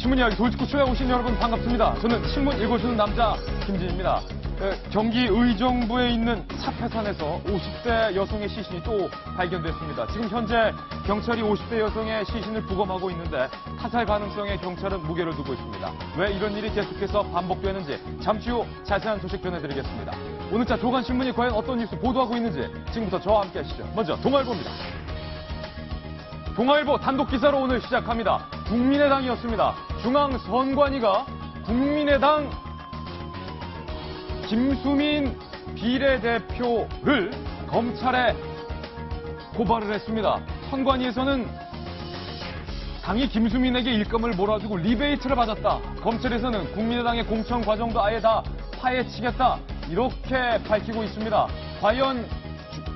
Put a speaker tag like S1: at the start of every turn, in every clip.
S1: 신문 이야기 돌직구쇼에 오신 여러분 반갑습니다. 저는 신문 읽어주는 남자 김진입니다. 경기 의정부에 있는 사패산에서 50대 여성의 시신이 또 발견됐습니다. 지금 현재 경찰이 50대 여성의 시신을 부검하고 있는데 타살 가능성에 경찰은 무게를 두고 있습니다. 왜 이런 일이 계속해서 반복되는지 잠시 후 자세한 소식 전해드리겠습니다. 오늘자 조간신문이 과연 어떤 뉴스 보도하고 있는지 지금부터 저와 함께 하시죠. 먼저 동아일보입니다. 동아일보 단독 기사로 오늘 시작합니다. 국민의당이었습니다. 중앙선관위가 국민의당 김수민 비례대표를 검찰에 고발을 했습니다. 선관위에서는 당이 김수민에게 일감을 몰아주고 리베이트를 받았다. 검찰에서는 국민의당의 공천 과정도 아예 다 파헤치겠다. 이렇게 밝히고 있습니다. 과연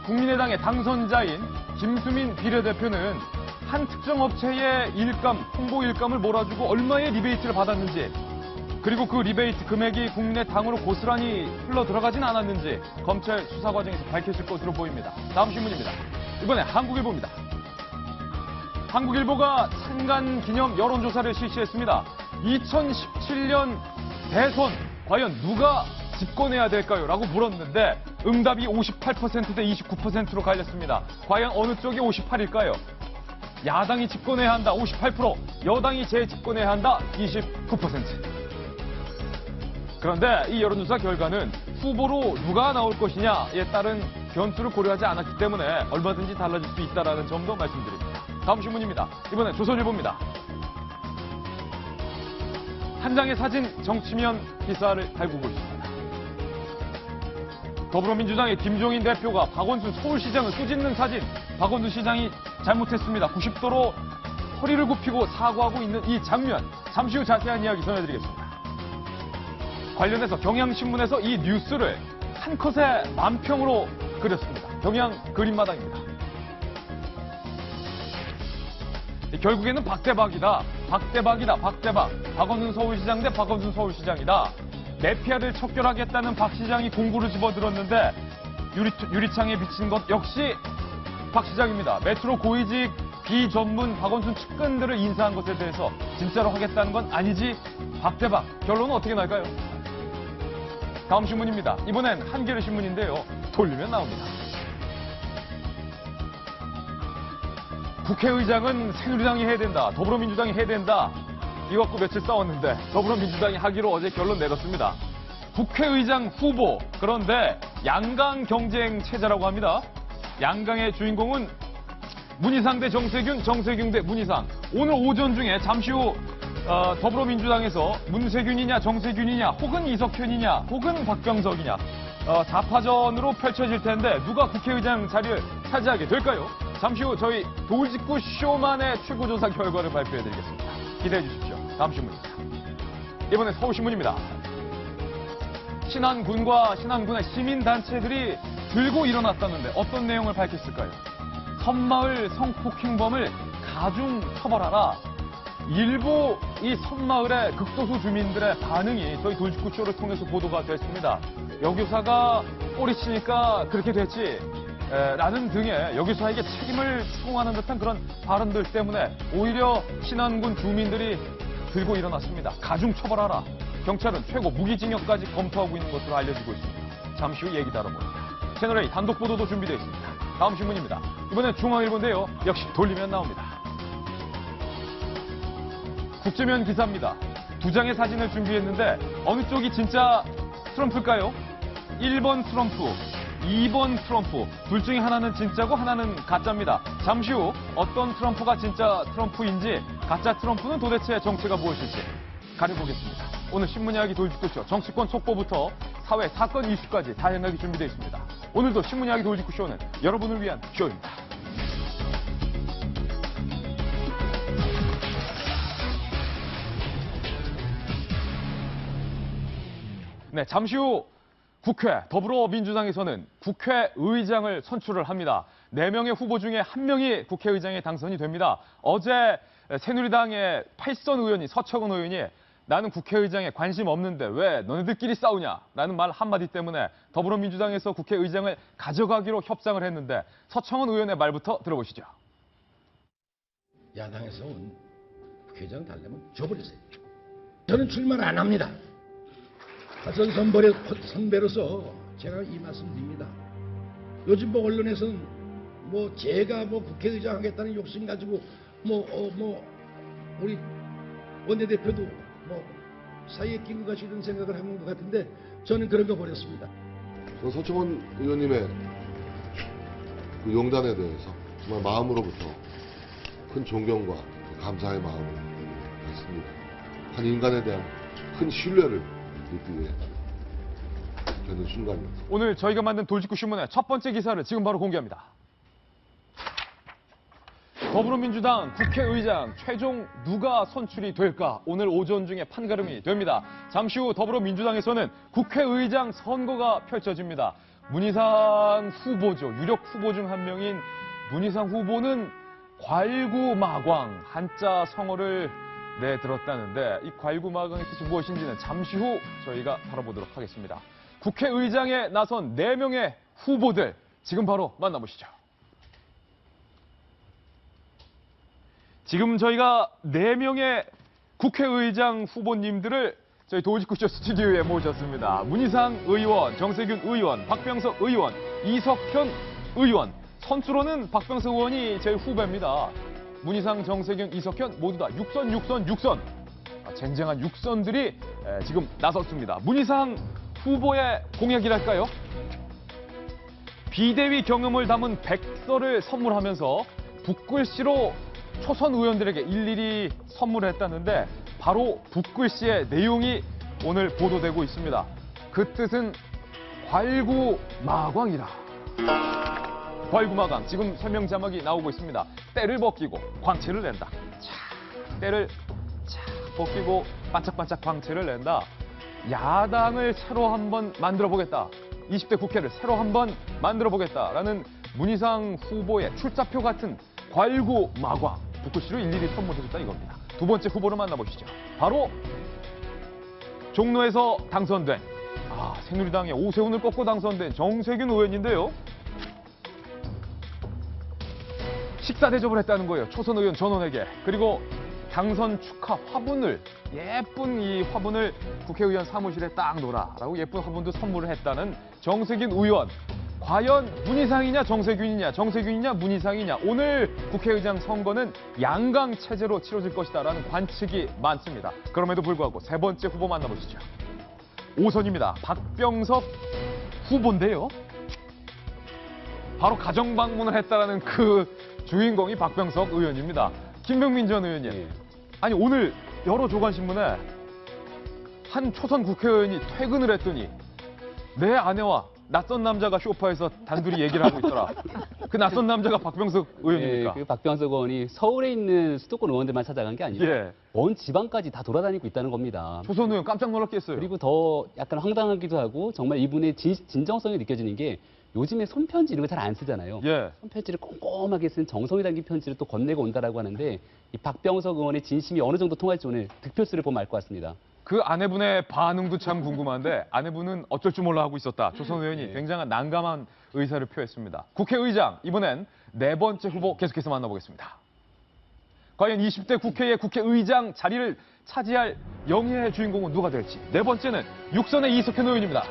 S1: 국민의당의 당선자인 김수민 비례대표는 한 특정 업체의 일감, 홍보 일감을 몰아주고 얼마의 리베이트를 받았는지, 그리고 그 리베이트 금액이 국민의당으로 고스란히 흘러 들어가진 않았는지 검찰 수사 과정에서 밝혀질 것으로 보입니다. 다음 신문입니다. 이번에 한국일보입니다. 한국일보가 찬간 기념 여론조사를 실시했습니다. 2017년 대선 과연 누가 집권해야 될까요? 라고 물었는데 응답이 58%대 29%로 갈렸습니다. 과연 어느 쪽이 58일까요? 야당이 집권해야 한다 58%, 여당이 재집권해야 한다 29%. 그런데 이 여론조사 결과는 후보로 누가 나올 것이냐에 따른 변수를 고려하지 않았기 때문에 얼마든지 달라질 수 있다는 점도 말씀드립니다. 다음 신문입니다. 이번엔 조선일보입니다. 한 장의 사진 정치면 기사를 달구고 있습니다. 더불어민주당의 김종인 대표가 박원순 서울시장을 꾸짖는 사진, 박원순 시장이 잘못했습니다. 90도로 허리를 굽히고 사과하고 있는 이 장면, 잠시 후 자세한 이야기 전해드리겠습니다. 관련해서 경향신문에서 이 뉴스를 한 컷의 만평으로 그렸습니다. 경향 그림마당입니다. 결국에는 박대박이다. 박원순 서울시장 대 박원순 서울시장이다. 내피아를 척결하겠다는 박 시장이 공구를 집어들었는데 유리창에 비친 것 역시 박 시장입니다. 메트로 고위직 비전문 박원순 측근들을 인사한 것에 대해서 진짜로 하겠다는 건 아니지. 박대박. 결론은 어떻게 날까요? 다음 신문입니다. 이번엔 한겨레 신문인데요. 돌리면 나옵니다. 국회의장은 새누리당이 해야 된다. 더불어민주당이 해야 된다. 이거 갖고 며칠 싸웠는데 더불어민주당이 하기로 어제 결론 내렸습니다. 국회의장 후보, 그런데 양강 경쟁 체제라고 합니다. 양강의 주인공은 문희상 대 정세균, 정세균 대 문희상. 오늘 오전 중에 잠시 후 더불어민주당에서 문세균이냐 정세균이냐 혹은 이석현이냐 혹은 박병석이냐 4파전으로 펼쳐질 텐데 누가 국회의장 자리를 차지하게 될까요? 잠시 후 저희 돌직구 쇼만의 최고조사 결과를 발표해드리겠습니다. 기대해 주십시오. 다음 신문입니다. 이번엔 서울신문입니다. 신안군과 신안군의 시민단체들이 들고 일어났다는데 어떤 내용을 밝혔을까요? 섬마을 성폭행범을 가중 처벌하라. 일부 이 섬마을의 극소수 주민들의 반응이 저희 돌직구쇼를 통해서 보도가 됐습니다. 여교사가 꼬리치니까 그렇게 됐지 라는 등의 여교사에게 책임을 추궁하는 듯한 그런 발언들 때문에 오히려 신안군 주민들이 들고 일어났습니다. 가중 처벌하라. 경찰은 최고 무기징역까지 검토하고 있는 것으로 알려지고 있습니다. 잠시 후 얘기 다뤄봅니다. 채널A 단독 보도도 준비되어 있습니다. 다음 신문입니다. 이번엔 중앙일보인데요. 역시 돌리면 나옵니다. 국제면 기사입니다. 두 장의 사진을 준비했는데 어느 쪽이 진짜 트럼프일까요? 1번 트럼프, 2번 트럼프. 둘 중에 하나는 진짜고 하나는 가짜입니다. 잠시 후 어떤 트럼프가 진짜 트럼프인지, 가짜 트럼프는 도대체 정체가 무엇일지 가려보겠습니다. 오늘 신문 이야기 돌직구쇼 정치권 속보부터 사회 사건 이슈까지 다양하게 준비되어 있습니다. 오늘도 신문 이야기 돌직구쇼는 여러분을 위한 쇼입니다. 네, 잠시 후 국회 더불어민주당에서는 국회의장을 선출을 합니다. 4명의 후보 중에 1명이 국회의장에 당선이 됩니다. 어제 새누리당의 팔선 의원이 서청원 의원이 나는 국회의장에 관심 없는데 왜 너네들끼리 싸우냐라는 말 한마디 때문에 더불어민주당에서 국회의장을 가져가기로 협상을 했는데 서청원 의원의 말부터 들어보시죠.
S2: 야당에서 온 국회의장 달려면 줘버리세요. 저는 출마를 안 합니다. 전 선배로서 제가 이 말씀드립니다. 요즘 뭐 언론에서는 뭐 제가 뭐 국회의장 하겠다는 욕심 가지고 우리 원내대표도 뭐 사이에 끼고 가시는 생각을 하는 것 같은데 저는 그런 거 버렸습니다.
S3: 서청원 의원님의 그 용단에 대해서 정말 마음으로부터 큰 존경과 감사의 마음을 갖습니다. 한 인간에 대한 큰 신뢰를 느끼게 되는 순간이었습니다.
S1: 오늘 저희가 만든 돌직구 신문의 첫 번째 기사를 지금 바로 공개합니다. 더불어민주당 국회의장 최종 누가 선출이 될까? 오늘 오전 중에 판가름이 됩니다. 잠시 후 더불어민주당에서는 국회의장 선거가 펼쳐집니다. 문희상 후보죠. 유력 후보 중 한 명인 문희상 후보는 괄구마광 한자 성어를 내들었다는데 이 괄구마광의 뜻이 무엇인지는 잠시 후 저희가 다뤄보도록 하겠습니다. 국회의장에 나선 4명의 후보들 지금 바로 만나보시죠. 지금 저희가 4명의 국회의장 후보님들을 저희 도지구쇼 스튜디오에 모셨습니다. 문희상 의원, 정세균 의원, 박병석 의원, 이석현 의원. 선수로는 박병석 의원이 제일 후배입니다. 문희상, 정세균, 이석현 모두 다 6선. 쟁쟁한 6선들이 지금 나섰습니다. 문희상 후보의 공약이랄까요? 비대위 경험을 담은 백서를 선물하면서 붓글씨로 초선 의원들에게 일일이 선물했다는데 바로 붓글씨의 내용이 오늘 보도되고 있습니다. 그 뜻은 괄구마광이라. 괄구마광, 지금 설명 자막이 나오고 있습니다. 때를 벗기고 광채를 낸다. 때를 벗기고 반짝반짝 광채를 낸다. 야당을 새로 한번 만들어보겠다. 20대 국회를 새로 한번 만들어보겠다라는 문희상 후보의 출사표 같은 괄구마광. 붓글씨로 일일이 선물해줬다 이겁니다. 두 번째 후보를 만나보시죠. 바로 종로에서 당선된 새누리당의 오세훈을 꺾고 당선된 정세균 의원인데요. 식사 대접을 했다는 거예요. 초선 의원 전원에게. 그리고 당선 축하 화분을 예쁜 이 화분을 국회의원 사무실에 딱 놓으라라고 예쁜 화분도 선물을 했다는 정세균 의원. 과연 문희상이냐 정세균이냐 문희상이냐. 오늘 국회의장 선거는 양강 체제로 치러질 것이다라는 관측이 많습니다. 그럼에도 불구하고 세 번째 후보 만나보시죠. 5선입니다. 박병석 후보인데요. 바로 가정 방문을 했다라는 그 주인공이 박병석 의원입니다. 김병민 전 의원님. 아니 오늘 여러 조간신문에 한 초선 국회의원이 퇴근을 했더니 내 아내와 낯선 남자가 소파에서 단둘이 얘기를 하고 있더라. 그 낯선 남자가 박병석 의원입니까?
S4: 그 박병석 의원이 서울에 있는 수도권 의원들만 찾아간 게 아니라 먼 지방까지 다 돌아다니고 있다는 겁니다.
S1: 초선 의원 깜짝 놀랐겠어요.
S4: 그리고 더 약간 황당하기도 하고 정말 이분의 진정성이 느껴지는 게 요즘에 손편지 이런 거 잘 안 쓰잖아요. 손편지를 꼼꼼하게 쓴 정성이 담긴 편지를 또 건네고 온다라고 하는데 이 박병석 의원의 진심이 어느 정도 통할지 오늘 득표수를 보면 알 것 같습니다.
S1: 그 아내분의 반응도 참 궁금한데 아내분은 어쩔 줄 몰라 하고 있었다. 초선 의원이 굉장한 난감한 의사를 표했습니다. 국회의장 이번엔 네 번째 후보 계속해서 만나보겠습니다. 과연 20대 국회의 국회의장 자리를 차지할 영예의 주인공은 누가 될지. 네 번째는 6선의 이석현 의원입니다.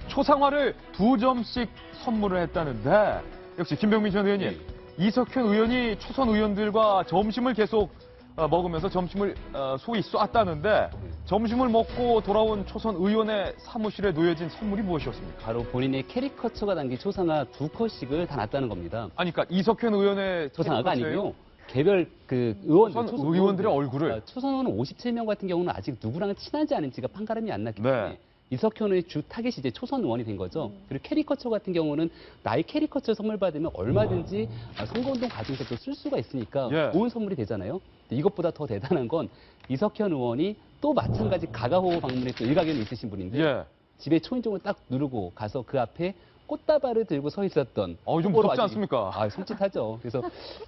S1: 초상화를 2점씩 선물을 했다는데 역시 김병민 전 의원님, 이석현 의원이 초선 의원들과 점심을 계속 먹으면서 점심을 소위 쐈다는데 점심을 먹고 돌아온 초선 의원의 사무실에 놓여진 선물이 무엇이었습니까?
S4: 바로 본인의 캐리커처가 담긴 초상화 2컷씩을 다 놨다는 겁니다.
S1: 아니 그러니까 이석현 의원의
S4: 초상화가 아니고요. 개별 그
S1: 의원들의 얼굴을.
S4: 초선 의원 57명 같은 경우는 아직 누구랑 친하지 않은지가 판가름이 안 났기 때문에 이석현의 주 타겟이 이제 초선 의원이 된 거죠. 그리고 캐리커처 같은 경우는 나의 캐리커처 선물 받으면 얼마든지 선거운동 과정에서 또 쓸 수가 있으니까 좋은 선물이 되잖아요. 이것보다 더 대단한 건 이석현 의원이 또 마찬가지 가가호 방문에 또 일가견이 있으신 분인데 집에 초인종을 딱 누르고 가서 그 앞에 꽃다발을 들고 서 있었던.
S1: 좀 무섭지 않습니까?
S4: 섬찟하죠. 그래서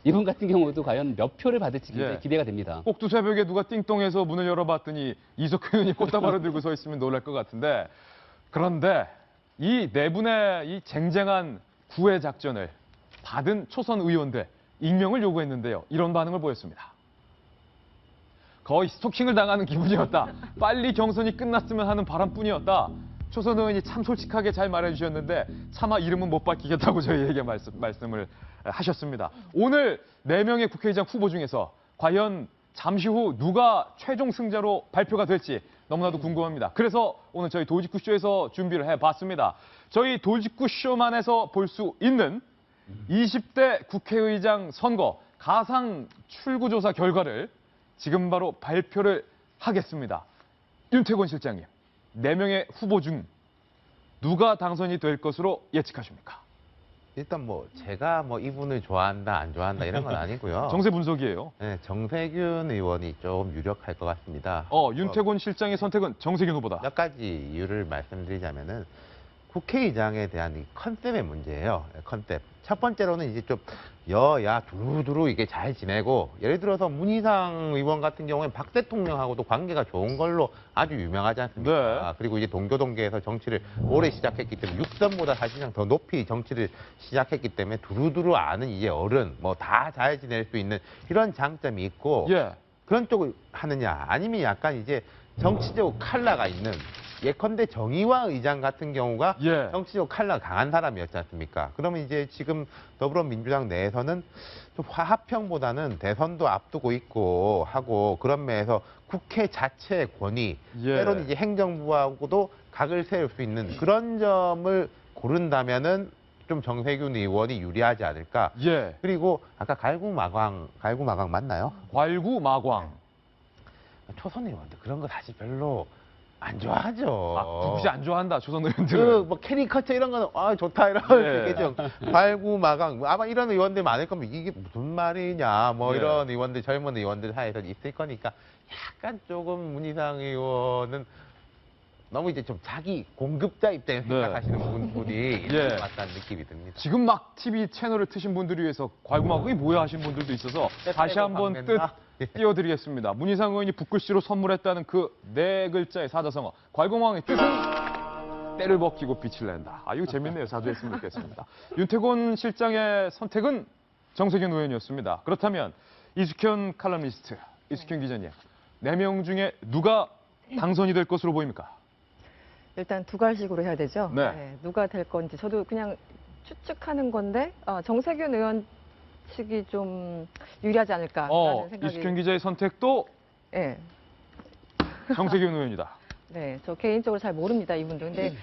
S4: 이분 같은 경우도 과연 몇 표를 받을지 기대가 됩니다.
S1: 꼭두 새벽에 누가 띵동해서 문을 열어봤더니 이석현 의원이 꽃다발을 들고 서 있으면 놀랄 것 같은데, 그런데 이 네 분의 이 쟁쟁한 구애 작전을 받은 초선 의원들 익명을 요구했는데요. 이런 반응을 보였습니다. 거의 스토킹을 당하는 기분이었다. 빨리 경선이 끝났으면 하는 바람뿐이었다. 초선 의원이 참 솔직하게 잘 말해주셨는데 차마 이름은 못 밝히겠다고 저희에게 말씀을 하셨습니다. 오늘 4명의 국회의장 후보 중에서 과연 잠시 후 누가 최종 승자로 발표가 될지 너무나도 궁금합니다. 그래서 오늘 저희 돌직구쇼에서 준비를 해봤습니다. 저희 돌직구쇼만에서 볼 수 있는 20대 국회의장 선거 가상 출구조사 결과를 지금 바로 발표를 하겠습니다. 윤태곤 실장님, 4명의 후보 중 누가 당선이 될 것으로 예측하십니까?
S5: 일단 뭐 제가 뭐 이분을 좋아한다 안 좋아한다 이런 건 아니고요.
S1: 정세 분석이에요.
S5: 네, 정세균 의원이 좀 유력할 것 같습니다.
S1: 윤태곤 실장의 선택은 정세균 후보다.
S5: 몇 가지 이유를 말씀드리자면은 국회의장에 대한 이 컨셉의 문제예요. 컨셉. 첫 번째로는 이제 좀 여야 두루두루 이게 잘 지내고, 예를 들어서 문희상 의원 같은 경우에는 박 대통령하고도 관계가 좋은 걸로 아주 유명하지 않습니까?
S1: 네.
S5: 그리고 이제 동교동계에서 정치를 오래 시작했기 때문에 육선보다 사실상 더 높이 정치를 시작했기 때문에 두루두루 아는 이제 어른, 뭐 다 잘 지낼 수 있는 이런 장점이 있고,
S1: 예.
S5: 그런 쪽을 하느냐, 아니면 약간 이제 정치적 칼라가 있는, 예컨대 정의화 의장 같은 경우가
S1: 예.
S5: 정치적 칼라가 강한 사람이었지 않습니까? 그러면 이제 지금 더불어민주당 내에서는 좀 화합형보다는 대선도 앞두고 있고 하고, 그런 면에서 국회 자체의 권위,
S1: 예.
S5: 때로는 이제 행정부하고도 각을 세울 수 있는 그런 점을 고른다면은 좀 정세균 의원이 유리하지 않을까.
S1: 예.
S5: 그리고 아까 갈구마광 맞나요?
S1: 괄구마광.
S5: 초선 의원들 그런 거 사실 별로 안 좋아하죠.
S1: 누구지 안 좋아한다, 조선 의원들은.
S5: 그뭐 캐리커처 이런 거는 좋다 이런
S1: 예.
S5: 얘기죠. 발구마강 아마 이런 의원들 많을 거면 이게 무슨 말이냐 뭐
S1: 예.
S5: 이런 의원들, 젊은 의원들 사이에서 있을 거니까 약간 조금 문희상 의원은 너무 이제 좀 자기 공급자 입장에서
S1: 네.
S5: 생각하시는 분들이
S1: 예.
S5: 있는 것 같다는 느낌이 듭니다.
S1: 지금 막 TV 채널을 트신 분들을 위해서 괄구마광 이게 뭐야 하신 분들도 있어서 다시 한번 뜻 띄워드리겠습니다. 문희상 의원이 붓글씨로 선물했다는 그 4글자의 사자성어. 괄구마광의 뜻은 때를 벗기고 빛을 낸다. 이거 재밌네요. 자주 했으면 좋겠습니다. 윤태곤 실장의 선택은 정세균 의원이었습니다. 그렇다면 이숙현 칼럼니스트, 이숙현 기자님, 4명 중에 누가 당선이 될 것으로 보입니까?
S6: 일단 두 가지식으로 해야 되죠.
S1: 네.
S6: 누가 될 건지 저도 그냥 추측하는 건데 정세균 의원 측이 좀 유리하지 않을까라는 생각이.
S1: 이숙현 기자의 선택도
S6: 네.
S1: 정세균 의원이다.
S6: 네, 저 개인적으로 잘 모릅니다 이분들. 근데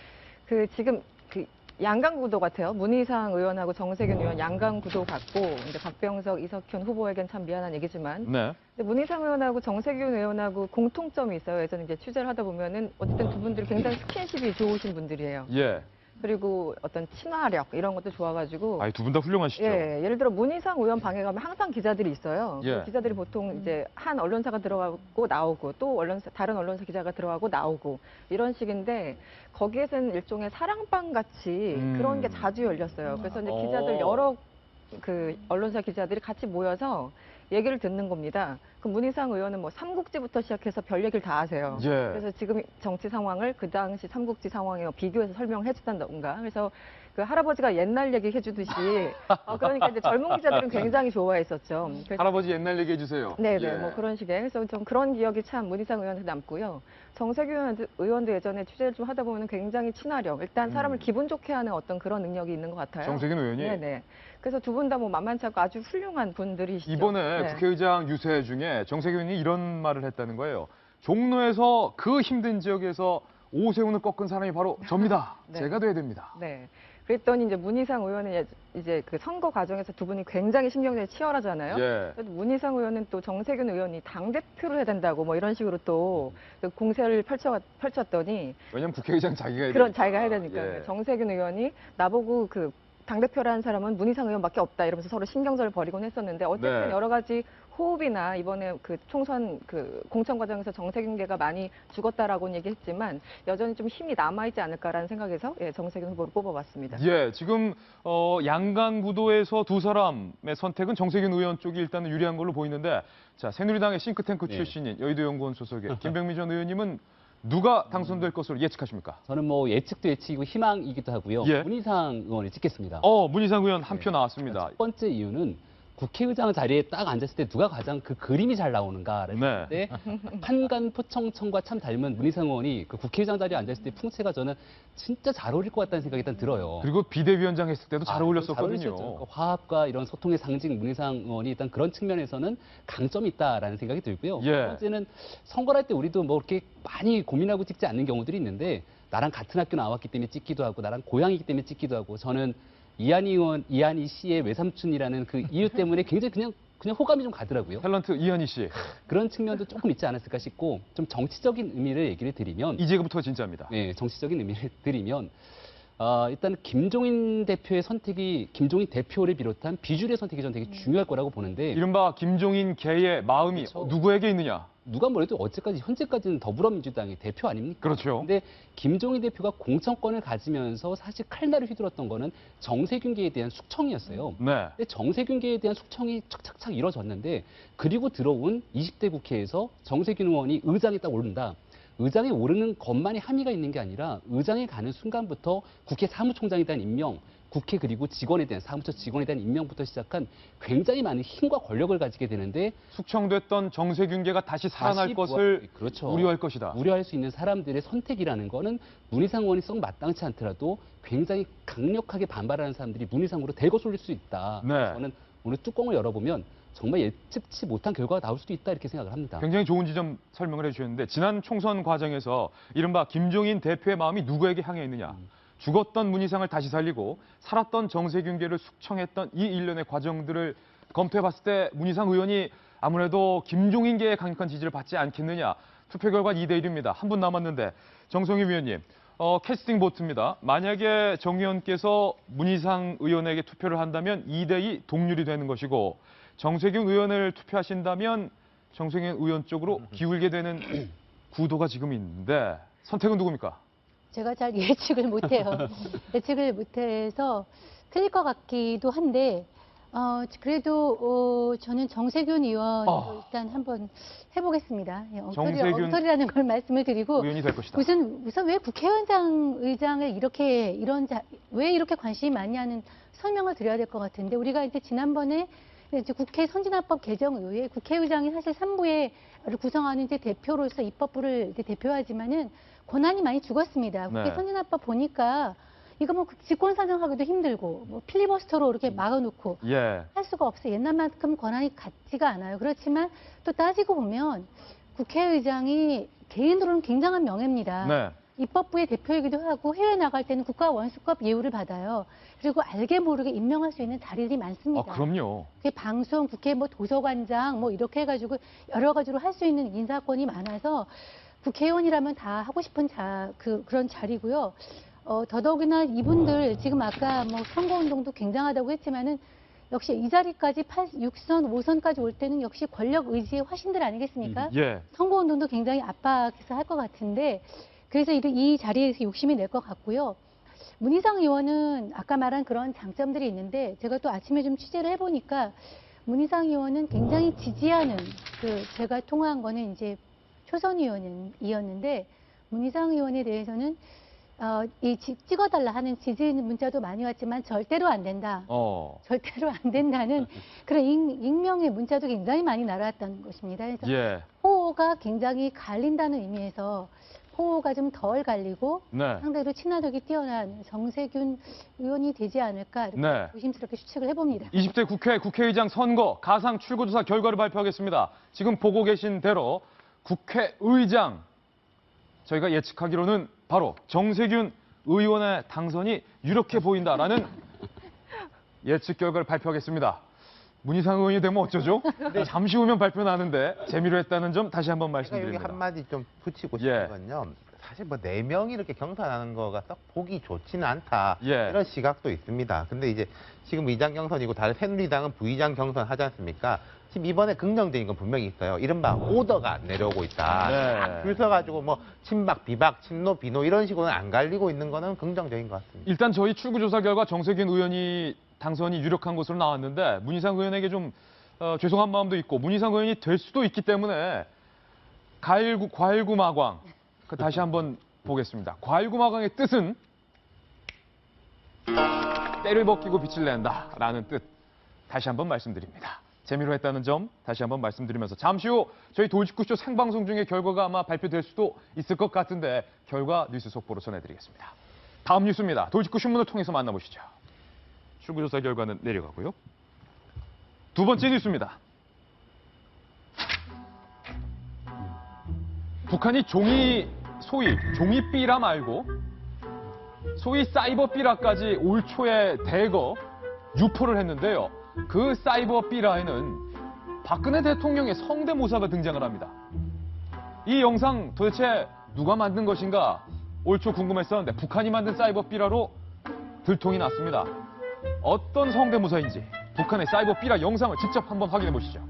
S6: 그 지금 그 양강 구도 같아요. 문희상 의원하고 정세균 의원 양강 구도 같고, 이제 박병석, 이석현 후보에겐 참 미안한 얘기지만.
S1: 네.
S6: 근데 문희상 의원하고 정세균 의원하고 공통점이 있어요. 예전에 이제 취재를 하다 보면은 어쨌든 두 분들이 굉장히 스킨십이 좋으신 분들이에요.
S1: 예.
S6: 그리고 어떤 친화력 이런 것도 좋아가지고.
S1: 두 분 다 훌륭하시죠.
S6: 예, 예를 들어 문희상 의원 방에 가면 항상 기자들이 있어요.
S1: 예.
S6: 그 기자들이 보통 이제 한 언론사가 들어가고 나오고, 또 다른 언론사 기자가 들어가고 나오고 이런 식인데, 거기에서는 일종의 사랑방 같이 그런 게 자주 열렸어요. 그래서 이제 기자들 여러 그 언론사 기자들이 같이 모여서 얘기를 듣는 겁니다. 그 문희상 의원은 뭐 삼국지부터 시작해서 별 얘기를 다 하세요.
S1: 예.
S6: 그래서 지금 정치 상황을 그 당시 삼국지 상황에 비교해서 설명해 주던가. 그래서 그 할아버지가 옛날 얘기 해주듯이 그러니까 이제 젊은 기자들은 굉장히 좋아했었죠. 그래서
S1: 할아버지 옛날 얘기해 주세요.
S6: 네네,
S1: 예.
S6: 뭐 그런 식의. 그래서 좀 그런 기억이 참 문희상 의원한테 남고요. 정세균 의원도 예전에 취재를 좀 하다 보면 굉장히 친화력, 일단 사람을 기분 좋게 하는 어떤 그런 능력이 있는 것 같아요.
S1: 정세균 의원이?
S6: 네네. 그래서 두 분 다 뭐 만만치 않고 아주 훌륭한 분들이시죠.
S1: 이번에
S6: 네.
S1: 국회의장 유세 중에 정세균 의원이 이런 말을 했다는 거예요. 종로에서 그 힘든 지역에서 오세훈을 꺾은 사람이 바로 접니다.
S6: 네.
S1: 제가 돼야 됩니다.
S6: 네. 그랬더니 이제 문희상 의원은 이제 그 선거 과정에서 두 분이 굉장히 신경전이 치열하잖아요.
S1: 예.
S6: 그래도 문희상 의원은 또 정세균 의원이 당대표를 해야 된다고 뭐 이런 식으로 또 공세를 펼쳤더니,
S1: 왜냐면 국회의장 자기가 해야
S6: 그런
S1: 되니까.
S6: 자기가 해야 되니까.
S1: 예.
S6: 정세균 의원이 나보고 그 당대표라는 사람은 문희상 의원밖에 없다 이러면서 서로 신경전을 벌이곤 했었는데, 어쨌든
S1: 네.
S6: 여러 가지 호흡이나 이번에 그 총선 그 공천 과정에서 정세균계가 많이 죽었다라고는 얘기했지만 여전히 좀 힘이 남아있지 않을까라는 생각에서 정세균 후보를 뽑아봤습니다.
S1: 예, 지금 양강 구도에서 두 사람의 선택은 정세균 의원 쪽이 일단은 유리한 걸로 보이는데, 자, 새누리당의 싱크탱크 출신인 여의도 연구원 소속의 김병미 전 의원님은 누가 당선될 것으로 예측하십니까?
S4: 저는 뭐 예측도 예측이고 희망이기도 하고요.
S1: 예.
S4: 문희상 의원을 찍겠습니다.
S1: 문희상 의원 한 표 나왔습니다.
S4: 첫 번째 이유는 국회의장 자리에 딱 앉았을 때 누가 가장 그 그림이 잘 나오는가를
S1: 네.
S4: 때 한간 포청청과 참 닮은 문희상 의원이 그 국회의장 자리에 앉았을 때 풍채가 저는 진짜 잘 어울릴 것 같다는 생각이 일단 들어요.
S1: 그리고 비대위원장 했을 때도 잘
S4: 잘
S1: 어울렸었거든요.
S4: 어울리셨죠. 그러니까 화합과 이런 소통의 상징 문희상 의원이 일단 그런 측면에서는 강점이 있다라는 생각이 들고요.
S1: 예.
S4: 두 번째는 선거할 때 우리도 뭐 이렇게 많이 고민하고 찍지 않는 경우들이 있는데 나랑 같은 학교 나왔기 때문에 찍기도 하고 나랑 고향이기 때문에 찍기도 하고 저는 이한희 씨의 외삼촌이라는 그 이유 때문에 굉장히 그냥 호감이 좀 가더라고요.
S1: 탤런트 이현희 씨.
S4: 그런 측면도 조금 있지 않았을까 싶고 좀 정치적인 의미를 얘기를 드리면
S1: 이제부터 진짜입니다.
S4: 네, 정치적인 의미를 드리면 일단 김종인 대표의 선택이 김종인 대표를 비롯한 비주류의 선택이 저는 되게 중요할 거라고 보는데
S1: 이른바 김종인 개의 마음이
S4: 그렇죠.
S1: 누구에게 있느냐?
S4: 누가 뭐래도 현재까지는 더불어민주당의 대표 아닙니까?
S1: 그렇죠.
S4: 근데 김종인 대표가 공천권을 가지면서 사실 칼날을 휘둘렀던 거는 정세균계에 대한 숙청이었어요.
S1: 네.
S4: 근데 정세균계에 대한 숙청이 착착착 이뤄졌는데 그리고 들어온 20대 국회에서 정세균 의원이 의장에 딱 오른다. 의장에 오르는 것만이 함의가 있는 게 아니라 의장에 가는 순간부터 국회 사무총장에 대한 임명, 국회 그리고 직원에 대한 사무처 직원에 대한 임명부터 시작한 굉장히 많은 힘과 권력을 가지게 되는데
S1: 숙청됐던 정세균계가 다시 살아날
S4: 다시
S1: 것을
S4: 그렇죠.
S1: 우려할 것이다.
S4: 우려할 수 있는 사람들의 선택이라는 거는 문희상 의원이 썩 마땅치 않더라도 굉장히 강력하게 반발하는 사람들이 문희상으로 대거 쏠릴 수 있다.
S1: 네.
S4: 저는 오늘 뚜껑을 열어보면 정말 예측치 못한 결과가 나올 수도 있다 이렇게 생각을 합니다.
S1: 굉장히 좋은 지점 설명을 해주셨는데 지난 총선 과정에서 이른바 김종인 대표의 마음이 누구에게 향해 있느냐. 죽었던 문희상을 다시 살리고 살았던 정세균계를 숙청했던 이 일련의 과정들을 검토해봤을 때 문희상 의원이 아무래도 김종인계의 강력한 지지를 받지 않겠느냐. 투표 결과 2대1입니다. 한 분 남았는데 정성희 위원님. 캐스팅 보트입니다. 만약에 정 의원께서 문희상 의원에게 투표를 한다면 2대2 동률이 되는 것이고 정세균 의원을 투표하신다면 정세균 의원 쪽으로 기울게 되는 구도가 지금 있는데 선택은 누굽니까?
S7: 제가 잘 예측을 못해요. 예측을 못해서 틀릴 것 같기도 한데 그래도 저는 정세균 의원 일단 한번 해보겠습니다. 예, 엉터리라는 걸 말씀을 드리고
S1: 의원이 될 것이다.
S7: 우선 왜 의장을 왜 이렇게 관심이 많이 하는 설명을 드려야 될 것 같은데 우리가 이제 지난번에 이제 국회 선진화법 개정 의회 국회의장이 사실 3부를 구성하는 이제 대표로서 입법부를 이제 대표하지만은 권한이 많이 죽었습니다. 국회
S1: 네.
S7: 선진화법 보니까 이거 뭐 직권상정하기도 힘들고 뭐 필리버스터로 이렇게 막아놓고
S1: 예.
S7: 할 수가 없어요. 옛날만큼 권한이 같지가 않아요. 그렇지만 또 따지고 보면 국회의장이 개인으로는 굉장한 명예입니다.
S1: 네.
S7: 입법부의 대표이기도 하고 해외 나갈 때는 국가 원수급 예우를 받아요. 그리고 알게 모르게 임명할 수 있는 자리들이 많습니다.
S1: 그럼요.
S7: 국회 방송, 국회 뭐 도서관장 뭐 이렇게 해가지고 여러 가지로 할 수 있는 인사권이 많아서 국회의원이라면 다 하고 싶은 그런 자리고요. 더더욱이나 이분들 지금 아까 뭐 선거운동도 굉장하다고 했지만은 역시 이 자리까지 6선, 5선까지 올 때는 역시 권력 의지의 화신들 아니겠습니까?
S1: 예.
S7: 선거운동도 굉장히 압박해서 할 것 같은데 그래서 이 자리에서 욕심이 낼 것 같고요. 문희상 의원은 아까 말한 그런 장점들이 있는데 제가 또 아침에 좀 취재를 해보니까 문희상 의원은 굉장히 지지하는 제가 통화한 거는 이제 초선 의원이었는데 문희상 의원에 대해서는 찍어달라 하는 지지 문자도 많이 왔지만 절대로 안 된다. 절대로 안 된다는 그런 익명의 문자도 굉장히 많이 날아왔다는 것입니다. 그래서
S1: 예.
S7: 호가 굉장히 갈린다는 의미에서 호가 좀 덜 갈리고
S1: 네.
S7: 상대로 친화력이 뛰어난 정세균 의원이 되지 않을까 이렇게
S1: 네.
S7: 조심스럽게 추측을 해봅니다.
S1: 20대 국회의장 선거 가상 출구조사 결과를 발표하겠습니다. 지금 보고 계신 대로 국회의장 저희가 예측하기로는 바로 정세균 의원의 당선이 유력해 보인다라는 예측 결과를 발표하겠습니다. 문희상 의원이 되면 어쩌죠? 잠시 후면 발표 나는데 재미로 했다는 점 다시 한번
S5: 제가 여기
S1: 말씀드립니다.
S5: 한마디 좀 붙이고
S1: 예.
S5: 싶은 건요. 사실 뭐 4명이 이렇게 경선하는 거가 썩 보기 좋지는 않다.
S1: 예.
S5: 이런 시각도 있습니다. 근데 이제 지금 의장 경선이고 다른 새누리당은 부의장 경선 하지 않습니까? 지금 이번에 긍정적인 건 분명히 있어요. 이른바 오더가 내려오고 있다.
S1: 네.
S5: 줄 서가지고 뭐 친박, 비박, 친노, 비노 이런 식으로는 안 갈리고 있는 거는 긍정적인 것 같습니다.
S1: 일단 저희 출구조사 결과 정세균 의원이 당선이 유력한 것으로 나왔는데 문희상 의원에게 좀 죄송한 마음도 있고 문희상 의원이 될 수도 있기 때문에 과일구마광 다시 한번 보겠습니다. 과일구마광의 뜻은 때를 벗기고 빛을 낸다라는 뜻. 다시 한번 말씀드립니다. 재미로 했다는 점 다시 한번 말씀드리면서 잠시 후 저희 돌직구쇼 생방송 중에 결과가 아마 발표될 수도 있을 것 같은데 결과 뉴스 속보로 전해드리겠습니다. 다음 뉴스입니다. 돌직구 신문을 통해서 만나보시죠. 출구조사 결과는 내려가고요. 두 번째 뉴스입니다. 북한이 소위 종이삐라 말고 소위 사이버삐라까지 올 초에 대거 유포를 했는데요. 그 사이버삐라에는 박근혜 대통령의 성대모사가 등장을 합니다. 이 영상 도대체 누가 만든 것인가 올 초 궁금했었는데 북한이 만든 사이버삐라로 들통이 났습니다. 어떤 성대모사인지 북한의 사이버삐라 영상을 직접 한번 확인해 보시죠.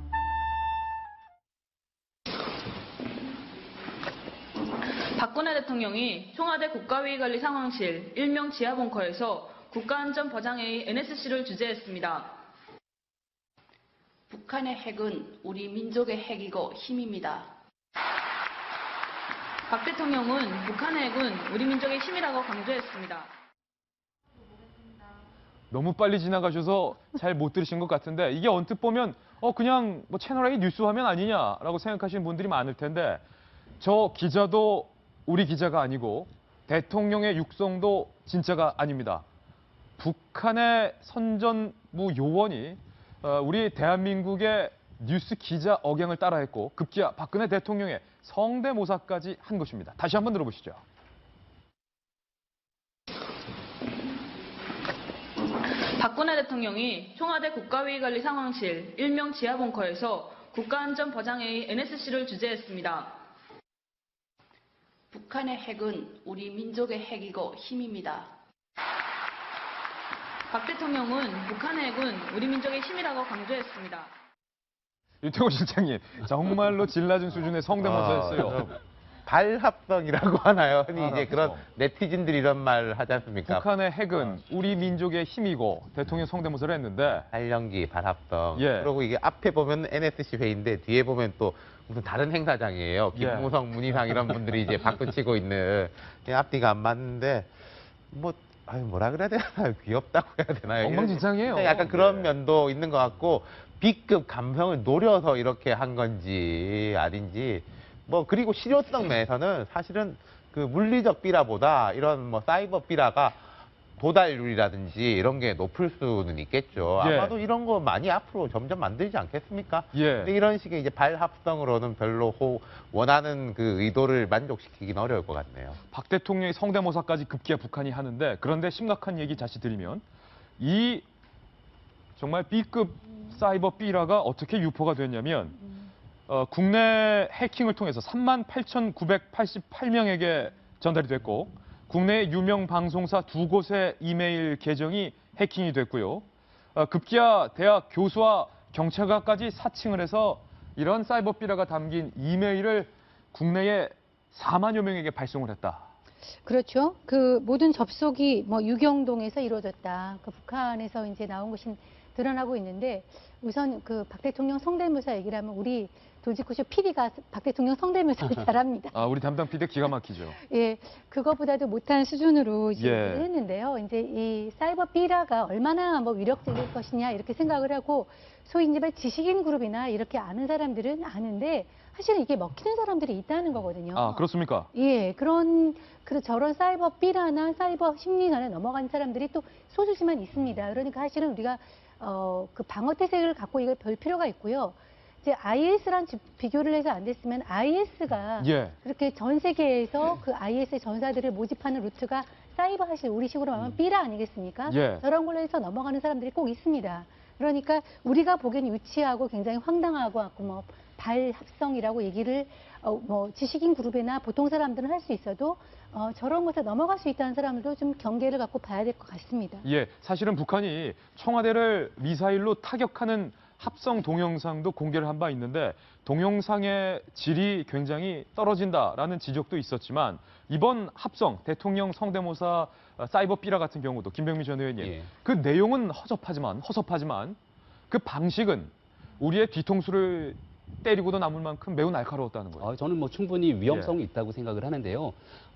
S8: 박근혜 대통령이 청와대 국가회의관리 상황실 일명 지하벙커에서 국가안전보장회의 NSC를 주재했습니다.
S9: 북한의 핵은 우리 민족의 핵이고 힘입니다.
S8: 박 대통령은 북한의 핵은 우리 민족의 힘이라고 강조했습니다.
S1: 너무 빨리 지나가셔서 잘 못 들으신 것 같은데 이게 언뜻 보면 그냥 뭐 채널A 뉴스 화면 아니냐라고 생각하시는 분들이 많을 텐데 저 기자도 우리 기자가 아니고 대통령의 육성도 진짜가 아닙니다. 북한의 선전무 요원이 우리 대한민국의 뉴스 기자 억양을 따라했고 급기야 박근혜 대통령의 성대모사까지 한 것입니다. 다시 한번 들어보시죠.
S8: 박근혜 대통령이 청와대 국가회의관리 상황실 일명 지하벙커에서 국가안전보장회의 NSC를 주재했습니다.
S9: 북한의 핵은 우리 민족의 핵이고 힘입니다.
S8: 박 대통령은 북한의 핵은 우리 민족의 힘이라고 강조했습니다.
S1: 유태호 실장님, 정말로 질 낮은 수준의 성대모사였어요.
S5: 발합성이라고 하나요? 흔히 이제
S1: 발합성.
S5: 그런 네티즌들이 이런 말 하지 않습니까?
S1: 북한의 핵은 우리 민족의 힘이고 대통령 성대모사를 했는데
S5: 발연기, 발합성.
S1: 예.
S5: 그리고 이게 앞에 보면 NSC 회의인데 뒤에 보면 또 무슨 다른 행사장이에요.
S1: 예.
S5: 김무성, 문희상 이런 분들이 이제 박수 치고 있는 앞뒤가 안 맞는데 뭐라 그래야 되나 귀엽다고 해야 되나요?
S1: 엉망진창이에요.
S5: 약간 그런
S1: 예.
S5: 면도 있는 것 같고 B급 감성을 노려서 이렇게 한 건지 아닌지 그리고 실효성 면에서는 사실은 그 물리적 삐라보다 이런 사이버 삐라가 도달률이라든지 이런 게 높을 수는 있겠죠.
S1: 예.
S5: 아마도 이런 거 많이 앞으로 점점 만들지 않겠습니까?
S1: 예.
S5: 근데 이런 식의 이제 발합성으로는 별로 원하는 그 의도를 만족시키긴 어려울 것 같네요.
S1: 박 대통령의 성대모사까지 급기야 북한이 하는데 그런데 심각한 얘기 다시 드리면 이 정말 B급 사이버 삐라가 어떻게 유포가 됐냐면 국내 해킹을 통해서 38,988명에게 전달이 됐고 국내 유명 방송사 2곳의 이메일 계정이 해킹이 됐고요. 급기야 대학 교수와 경찰관까지 사칭을 해서 이런 사이버 삐라가 담긴 이메일을 국내에 4만여 명에게 발송을 했다.
S7: 그렇죠. 그 모든 접속이 유경동에서 이루어졌다. 그 북한에서 이제 나온 것이 드러나고 있는데 우선 그 박 대통령 성대모사 얘기를 하면 우리 돌직구쇼 PD가 박 대통령 성대모사를 잘합니다.
S1: 우리 담당 PD 기가 막히죠.
S7: 예, 그거보다도 못한 수준으로
S1: 예.
S7: 얘기를 했는데요. 이제 이 사이버 삐라가 얼마나 위력적일 것이냐 이렇게 생각을 하고 소위 이제 지식인 그룹이나 이렇게 아는 사람들은 아는데 사실은 이게 먹히는 사람들이 있다는 거거든요.
S1: 그렇습니까?
S7: 예, 저런 사이버 삐라나 사이버 심리전에 넘어간 사람들이 또 소수지만 있습니다. 그러니까 사실은 우리가 그 방어 태세를 갖고 이걸 별 필요가 있고요. 이제 IS랑 비교를 해서 안 됐으면 IS가
S1: 예.
S7: 그렇게 전 세계에서 그 IS의 전사들을 모집하는 루트가 사이버 사실 우리식으로 말하면 삐라 아니겠습니까?
S1: 예.
S7: 저런 걸로 해서 넘어가는 사람들이 꼭 있습니다. 그러니까 우리가 보기엔 유치하고 굉장히 황당하고 발합성이라고 얘기를 지식인 그룹이나 보통 사람들은 할 수 있어도 저런 것에 넘어갈 수 있다는 사람들도 좀 경계를 갖고 봐야 될 것 같습니다.
S1: 예, 사실은 북한이 청와대를 미사일로 타격하는 합성 동영상도 공개를 한 바 있는데 동영상의 질이 굉장히 떨어진다라는 지적도 있었지만 이번 합성 대통령 성대모사 사이버 삐라 같은 경우도 김병민 전 의원님
S4: 예.
S1: 그 내용은 허접하지만 그 방식은 우리의 뒤통수를 때리고도 남을 만큼 매우 날카로웠다는 거예요.
S4: 저는 뭐 충분히 위험성이 있다고 생각을 하는데요.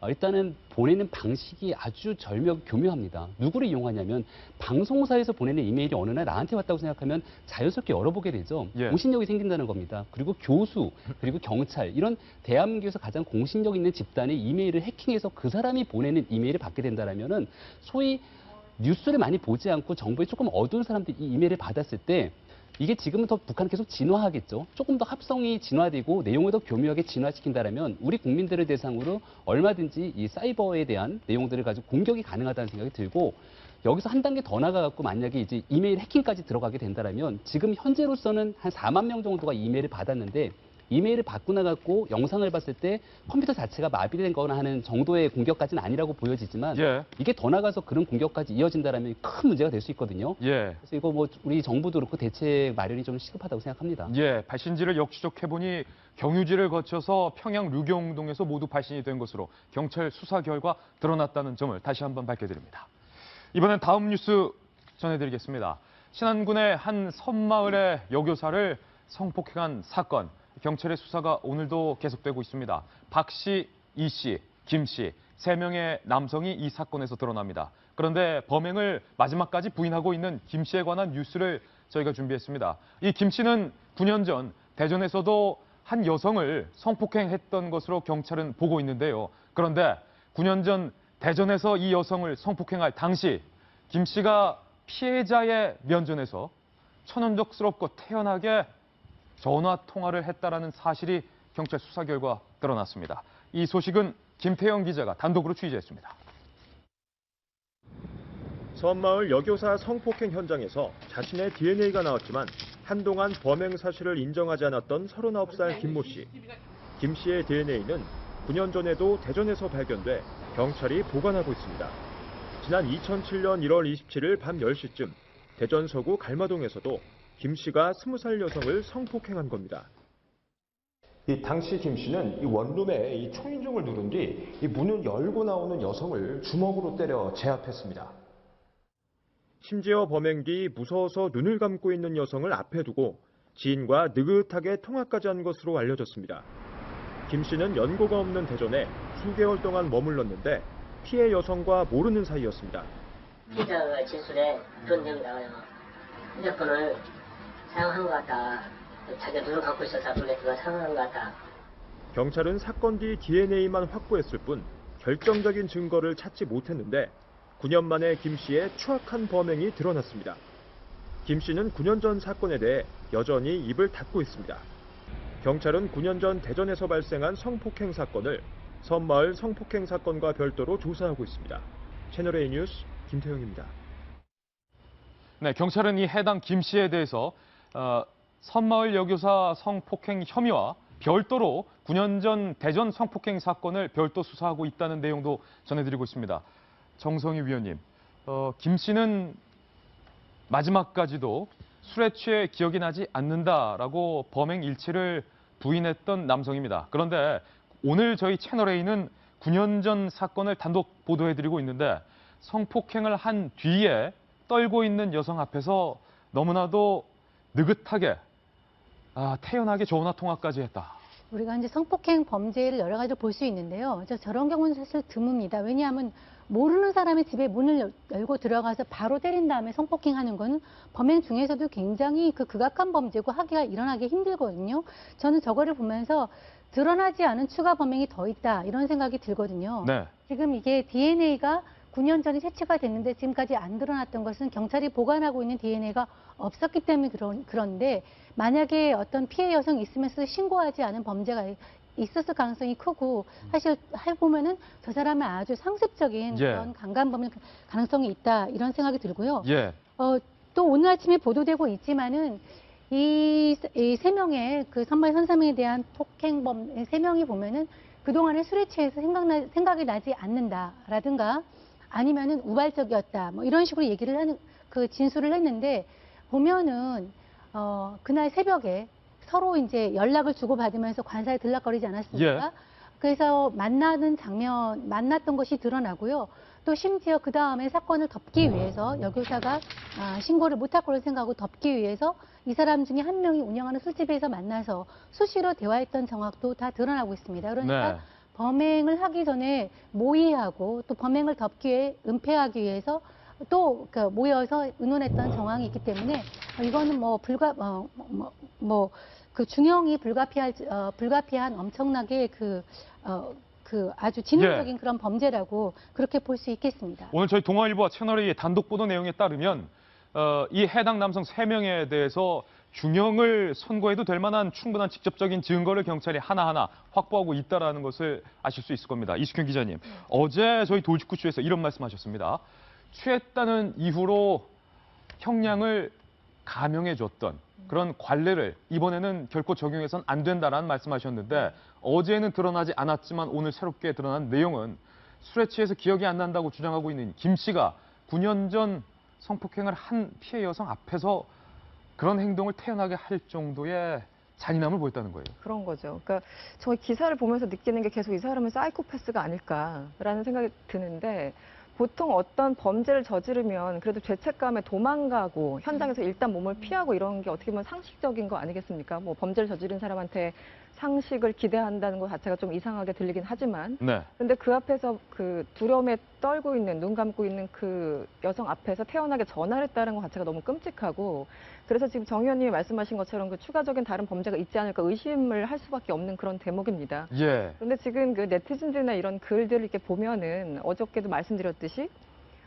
S4: 일단은 보내는 방식이 아주 교묘합니다. 누구를 이용하냐면 방송사에서 보내는 이메일이 어느 날 나한테 왔다고 생각하면 자연스럽게 열어보게 되죠.
S1: 예.
S4: 공신력이 생긴다는 겁니다. 그리고 교수, 그리고 경찰 이런 대한민국에서 가장 공신력 있는 집단의 이메일을 해킹해서 그 사람이 보내는 이메일을 받게 된다면은 소위 뉴스를 많이 보지 않고 정보에 조금 어두운 사람들이 이 이메일을 받았을 때 이게 지금은 더 북한은 계속 진화하겠죠. 조금 더 합성이 진화되고 내용을 더 교묘하게 진화시킨다면 우리 국민들을 대상으로 얼마든지 이 사이버에 대한 내용들을 가지고 공격이 가능하다는 생각이 들고 여기서 한 단계 더 나가갖고 만약에 이제 이메일 해킹까지 들어가게 된다면 지금 현재로서는 한 4만 명 정도가 이메일을 받았는데 이메일을 받고 나갔고 영상을 봤을 때 컴퓨터 자체가 마비된 거나 하는 정도의 공격까지는 아니라고 보여지지만
S1: 예.
S4: 이게 더 나가서 그런 공격까지 이어진다면 큰 문제가 될 수 있거든요.
S1: 예.
S4: 그래서 이거 뭐 우리 정부도 그렇고 대책 마련이 좀 시급하다고 생각합니다.
S1: 예, 발신지를 역추적해보니 경유지를 거쳐서 평양 류경동에서 모두 발신이 된 것으로 경찰 수사 결과 드러났다는 점을 다시 한번 밝혀드립니다. 이번엔 다음 뉴스 전해드리겠습니다. 신안군의 한 섬마을의 여교사를 성폭행한 사건. 경찰의 수사가 오늘도 계속되고 있습니다. 박 씨, 이 씨, 김 씨, 3명의 남성이 이 사건에서 드러납니다. 그런데 범행을 마지막까지 부인하고 있는 김 씨에 관한 뉴스를 저희가 준비했습니다. 이 김 씨는 9년 전 대전에서도 한 여성을 성폭행했던 것으로 경찰은 보고 있는데요. 그런데 9년 전 대전에서 이 여성을 성폭행할 당시 김 씨가 피해자의 면전에서 천연덕스럽고 태연하게 전화 통화를 했다라는 사실이 경찰 수사 결과 드러났습니다. 이 소식은 김태영 기자가 단독으로 취재했습니다.
S10: 섬마을 여교사 성폭행 현장에서 자신의 DNA가 나왔지만 한동안 범행 사실을 인정하지 않았던 39살 김모 씨. 김 씨의 DNA는 9년 전에도 대전에서 발견돼 경찰이 보관하고 있습니다. 지난 2007년 1월 27일 밤 10시쯤 대전 서구 갈마동에서도 김 씨가 20살 여성을 성폭행한 겁니다.
S11: 이 당시 김 씨는 이 원룸에 이 초인종을 누른 뒤 이 문을 열고 나오는 여성을 주먹으로 때려 제압했습니다.
S10: 심지어 범행 뒤 무서워서 눈을 감고 있는 여성을 앞에 두고 지인과 느긋하게 통화까지 한 것으로 알려졌습니다. 김 씨는 연고가 없는 대전에 수개월 동안 머물렀는데 피해 여성과 모르는 사이였습니다.
S12: 피해자가 진술에 그런 내용이 나와요. 휴대폰을 사용한 것 같다. 자기가 눈을 감고 있어서 그게 그걸 사용한 것 같다.
S10: 경찰은 사건 뒤 DNA만 확보했을 뿐 결정적인 증거를 찾지 못했는데 9년 만에 김 씨의 추악한 범행이 드러났습니다. 김 씨는 9년 전 사건에 대해 여전히 입을 닫고 있습니다. 경찰은 9년 전 대전에서 발생한 성폭행 사건을 섬마을 성폭행 사건과 별도로 조사하고 있습니다. 채널A 뉴스 김태형입니다.
S1: 네, 경찰은 이 해당 김 씨에 대해서 섬마을 여교사 성폭행 혐의와 별도로 9년 전 대전 성폭행 사건을 별도 수사하고 있다는 내용도 전해드리고 있습니다. 정성희 위원님, 김 씨는 마지막까지도 술에 취해 기억이 나지 않는다라고 범행 일치를 부인했던 남성입니다. 그런데 오늘 저희 채널A는 9년 전 사건을 단독 보도해드리고 있는데 성폭행을 한 뒤에 떨고 있는 여성 앞에서 너무나도 느긋하게 태연하게 전화 통화까지 했다.
S7: 우리가 이제 성폭행 범죄를 여러 가지로 볼 수 있는데요. 저런 경우는 사실 드뭅니다. 왜냐하면 모르는 사람의 집에 문을 열고 들어가서 바로 때린 다음에 성폭행하는 거는 범행 중에서도 굉장히 극악한 범죄고 하기가 일어나기 힘들거든요. 저는 저거를 보면서 드러나지 않은 추가 범행이 더 있다 이런 생각이 들거든요.
S1: 네.
S7: 지금 이게 DNA가 9년 전에 채취가 됐는데 지금까지 안 드러났던 것은 경찰이 보관하고 있는 DNA가 없었기 때문에 그런데 만약에 어떤 피해 여성이 있으면서 신고하지 않은 범죄가 있었을 가능성이 크고 사실 해보면은 저 사람은 아주 상습적인 그런 강간범일 가능성이 있다 이런 생각이 들고요. 또 오늘 아침에 보도되고 있지만은 이 3명의 그 선발 선삼에 대한 폭행범 3명이 보면은 그동안에 술에 취해서 생각이 나지 않는다라든가 아니면은 우발적이었다 뭐 이런 식으로 얘기를 하는 그 진술을 했는데 보면은 그날 새벽에 서로 이제 연락을 주고받으면서 관사에 들락거리지 않았습니까? 그래서 만났던 것이 드러나고요. 또 심지어 그 다음에 사건을 덮기 위해서 여교사가 신고를 못할 거로 생각하고 덮기 위해서 이 사람 중에 한 명이 운영하는 술집에서 만나서 수시로 대화했던 정황도 다 드러나고 있습니다. 그러니까
S1: 네.
S7: 범행을 하기 전에 모의하고 또 범행을 덮기 위해 은폐하기 위해서 또 모여서 의논했던 정황이 있기 때문에 이거는 그 중형이 불가피한 엄청나게 그 아주 진화적인 그런 범죄라고 그렇게 볼 수 있겠습니다.
S1: 오늘 저희 동아일보와 채널A 단독 보도 내용에 따르면 이 해당 남성 3명에 대해서 중형을 선고해도 될 만한 충분한 직접적인 증거를 경찰이 하나하나 확보하고 있다는 것을 아실 수 있을 겁니다. 이숙현 기자님, 어제 저희 돌직구쇼에서 이런 말씀하셨습니다. 취했다는 이유로 형량을 감형해줬던 그런 관례를 이번에는 결코 적용해서는 안 된다라는 말씀하셨는데 어제는 드러나지 않았지만 오늘 새롭게 드러난 내용은 술에 취해서 기억이 안 난다고 주장하고 있는 김 씨가 9년 전 성폭행을 한 피해 여성 앞에서 그런 행동을 태어나게 할 정도의 잔인함을 보였다는 거예요.
S6: 그런 거죠. 그러니까 저 기사를 보면서 느끼는 게 계속 이 사람은 사이코패스가 아닐까라는 생각이 드는데 보통 어떤 범죄를 저지르면 그래도 죄책감에 도망가고 현장에서 일단 몸을 피하고 이런 게 어떻게 보면 상식적인 거 아니겠습니까? 뭐 범죄를 저지른 사람한테 상식을 기대한다는 것 자체가 좀 이상하게 들리긴 하지만 근데 그 앞에서 그 두려움에 떨고 있는 눈 감고 있는 그 여성 앞에서 태어나게 전화를 했다는 것 자체가 너무 끔찍하고 그래서 지금 정 의원님이 말씀하신 것처럼 그 추가적인 다른 범죄가 있지 않을까 의심을 할 수밖에 없는 그런 대목입니다. 그런데 지금 그 네티즌들이나 이런 글들을 이렇게 보면은 어저께도 말씀드렸듯이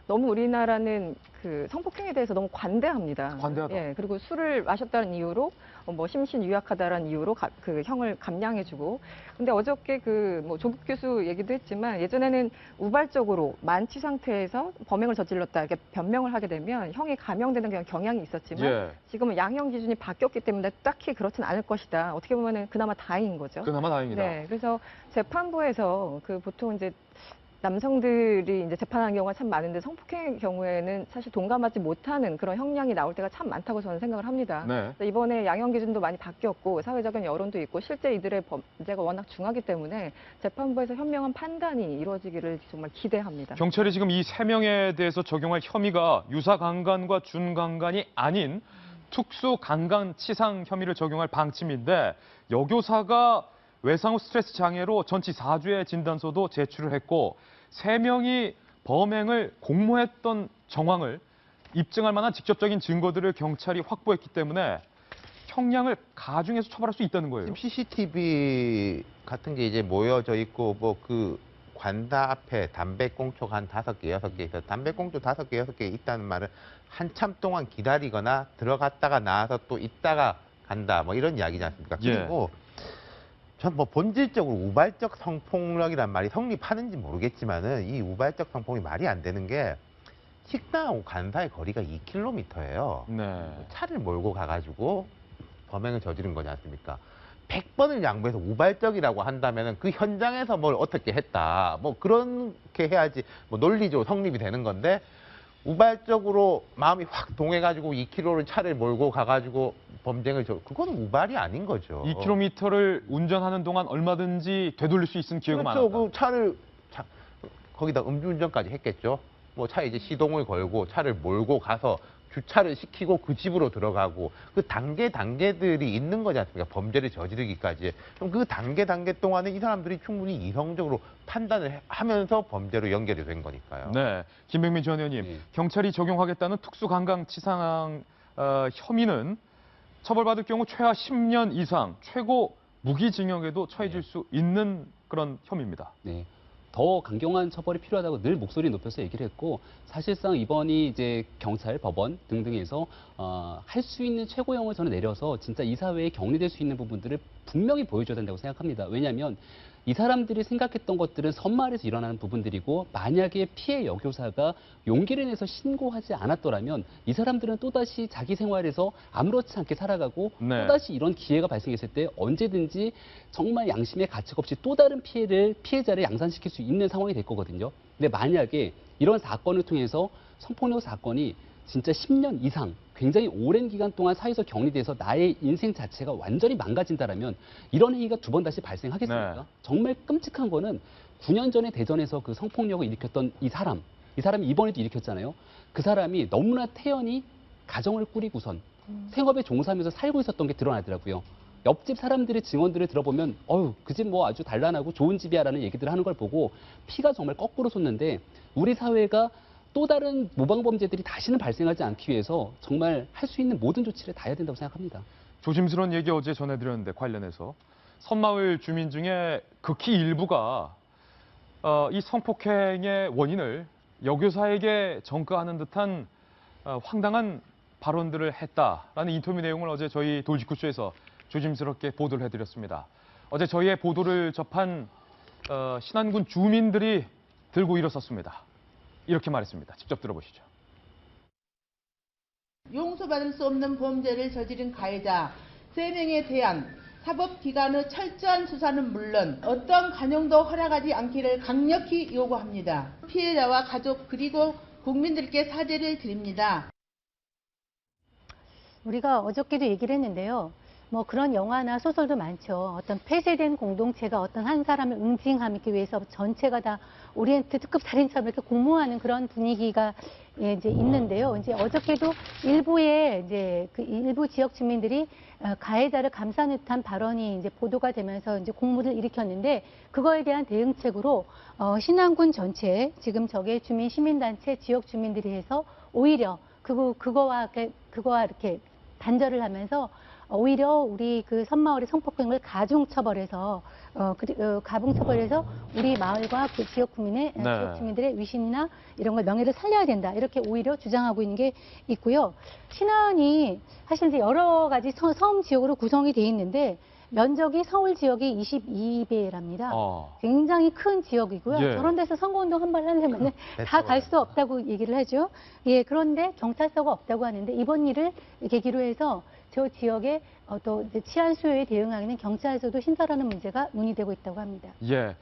S6: 너무 우리나라는 그 성폭행에 대해서 너무 관대합니다.
S1: 관대하다.
S6: 예, 그리고 술을 마셨다는 이유로 뭐 심신 유약하다라는 이유로 그 형을 감량해주고. 근데 어저께 그 뭐 조국 교수 얘기도 했지만 예전에는 우발적으로 만취 상태에서 범행을 저질렀다 이렇게 변명을 하게 되면 형이 감형되는 경향이 있었지만 지금은 양형 기준이 바뀌었기 때문에 딱히 그렇진 않을 것이다. 어떻게 보면은 그나마 다행인 거죠.
S1: 그나마 다행이다.
S6: 네, 그래서 재판부에서 그 보통 이제 남성들이 이제 재판하는 경우가 참 많은데 성폭행의 경우에는 사실 동감하지 못하는 그런 형량이 나올 때가 참 많다고 저는 생각을 합니다. 이번에 양형 기준도 많이 바뀌었고 사회적인 여론도 있고 실제 이들의 범죄가 워낙 중하기 때문에 재판부에서 현명한 판단이 이루어지기를 정말 기대합니다.
S1: 경찰이 지금 이 3명에 대해서 적용할 혐의가 유사강간과 준강간이 아닌 특수강간치상 혐의를 적용할 방침인데 여교사가 외상 후 스트레스 장애로 전치 4주의 진단서도 제출을 했고 3명이 범행을 공모했던 정황을 입증할 만한 직접적인 증거들을 경찰이 확보했기 때문에 형량을 가중해서 처벌할 수 있다는 거예요.
S5: 지금 CCTV 같은 게 이제 모여져 있고 뭐 그 관다 앞에 담배꽁초가 한 5개, 6개 있어. 담배꽁초 5개, 6개 있다는 말은 한참 동안 기다리거나 들어갔다가 나와서 또 있다가 간다 뭐 이런 이야기지 않습니까? 그리고 전 뭐 본질적으로 우발적 성폭력이란 말이 성립하는지 모르겠지만은 이 우발적 성폭력이 말이 안 되는 게 식당하고 간사의 거리가 2km예요. 차를 몰고 가가지고 범행을 저지른 거지 않습니까? 100번을 양보해서 우발적이라고 한다면은 그 현장에서 뭘 어떻게 했다. 뭐 그렇게 해야지 뭐 논리적으로 성립이 되는 건데 우발적으로 마음이 확 동해가지고 2km를 차를 몰고 가가지고 범죄를 그건 우발이 아닌 거죠.
S1: 2km를 운전하는 동안 얼마든지 되돌릴 수 있는 기회가 많았다.
S5: 그 차를 거기다 음주운전까지 했겠죠. 뭐 차에 이제 시동을 걸고 차를 몰고 가서 주차를 시키고 그 집으로 들어가고 그 단계들이 있는 거지 않습니까? 범죄를 저지르기까지. 그럼 그 단계 동안에 이 사람들이 충분히 이성적으로 판단을 하면서 범죄로 연결이 된 거니까요.
S1: 네, 김백민 전 의원님, 경찰이 적용하겠다는 특수강간치상 혐의는 처벌받을 경우 최하 10년 이상, 최고 무기징역에도 처해질 수 있는 그런 혐의입니다.
S4: 네. 더 강경한 처벌이 필요하다고 늘 목소리 높여서 얘기를 했고 사실상 이번이 이제 경찰, 법원 등등에서 할 수 있는 최고형을 저는 내려서 진짜 이 사회에 격리될 수 있는 부분들을 분명히 보여줘야 된다고 생각합니다. 왜냐하면 이 사람들이 생각했던 것들은 선말에서 일어나는 부분들이고 만약에 피해 여교사가 용기를 내서 신고하지 않았더라면 이 사람들은 또다시 자기 생활에서 아무렇지 않게 살아가고 또다시 이런 기회가 발생했을 때 언제든지 정말 양심의 가책 없이 또 다른 피해자를 양산시킬 수 있는 상황이 될 거거든요. 근데 만약에 이런 사건을 통해서 성폭력 사건이 진짜 10년 이상 굉장히 오랜 기간 동안 사회에서 격리돼서 나의 인생 자체가 완전히 망가진다라면 이런 행위가 2번 다시 발생하겠습니까? 정말 끔찍한 거는 9년 전에 대전에서 그 성폭력을 일으켰던 이 사람 이 사람이 이번에도 일으켰잖아요. 그 사람이 너무나 태연히 가정을 꾸리고선 생업에 종사하면서 살고 있었던 게 드러나더라고요. 옆집 사람들의 증언들을 들어보면 그 집 뭐 아주 단란하고 좋은 집이야라는 얘기들을 하는 걸 보고 피가 정말 거꾸로 솟는데 우리 사회가 또 다른 모방범죄들이 다시는 발생하지 않기 위해서 정말 할 수 있는 모든 조치를 다 해야 된다고 생각합니다.
S1: 조심스러운 얘기 어제 전해드렸는데 관련해서 섬마을 주민 중에 극히 일부가 이 성폭행의 원인을 여교사에게 전가하는 듯한 황당한 발언들을 했다라는 인터뷰 내용을 어제 저희 돌직구쇼에서 조심스럽게 보도를 해드렸습니다. 어제 저희의 보도를 접한 신안군 주민들이 들고 일어섰습니다. 이렇게 말했습니다. 직접 들어보시죠.
S13: 용서받을 수 없는 범죄를 저지른 가해자 3명에 대한 사법기관의 철저한 수사는 물론 어떤 관용도 허락하지 않기를 강력히 요구합니다. 피해자와 가족 그리고 국민들께 사죄를 드립니다.
S7: 우리가 어저께도 얘기를 했는데요. 뭐 그런 영화나 소설도 많죠. 어떤 폐쇄된 공동체가 어떤 한 사람을 응징하기 위해서 전체가 다 오리엔트 특급 살인처럼 이렇게 공모하는 그런 분위기가 이제 있는데요. 이제 어저께도 일부의 이제 그 일부 지역 주민들이 가해자를 감싸는 듯한 발언이 이제 보도가 되면서 이제 공분을 일으켰는데 그거에 대한 대응책으로 신안군 전체 지금 저게 주민 시민단체 지역 주민들이 해서 오히려 그거와 이렇게 단절을 하면서 오히려 우리 그 섬마을의 성폭행을 가중처벌해서 가중처벌해서 우리 마을과 그 지역 국민의 지역 주민들의 위신이나 이런 걸 명예를 살려야 된다 이렇게 오히려 주장하고 있는 게 있고요. 신안이 사실 이제 여러 가지 섬 지역으로 구성이 돼 있는데 면적이 서울 지역이 22배랍니다. 굉장히 큰 지역이고요.
S1: 예.
S7: 저런 데서 선거운동 한 번 하려면 다 갈 수 없다고 얘기를 하죠. 예, 그런데 경찰서가 없다고 하는데 이번 일을 계기로 해서 저 지역의 또 치안 수요에 대응하기는 경찰서도 신설하는 문제가 논의되고 있다고 합니다.
S1: 예,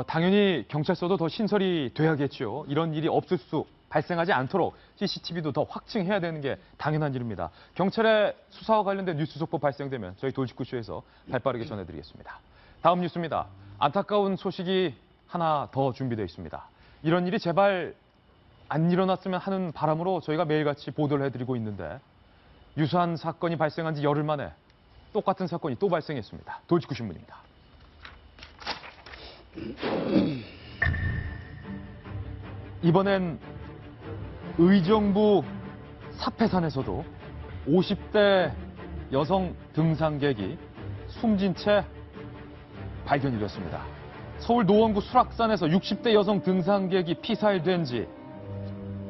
S1: 당연히 경찰서도 더 신설이 돼야겠죠. 이런 일이 발생하지 않도록 CCTV도 더 확충해야 되는 게 당연한 일입니다. 경찰의 수사와 관련된 뉴스 속보 발생되면 저희 돌직구쇼에서 발빠르게 전해드리겠습니다. 다음 뉴스입니다. 안타까운 소식이 하나 더 준비되어 있습니다. 이런 일이 제발 안 일어났으면 하는 바람으로 저희가 매일같이 보도를 해드리고 있는데 유사한 사건이 발생한 지 열흘 만에 똑같은 사건이 또 발생했습니다. 돌직구 신문입니다. 이번엔 의정부 사패산에서도 50대 여성 등산객이 숨진 채 발견이 됐습니다. 서울 노원구 수락산에서 60대 여성 등산객이 피살된 지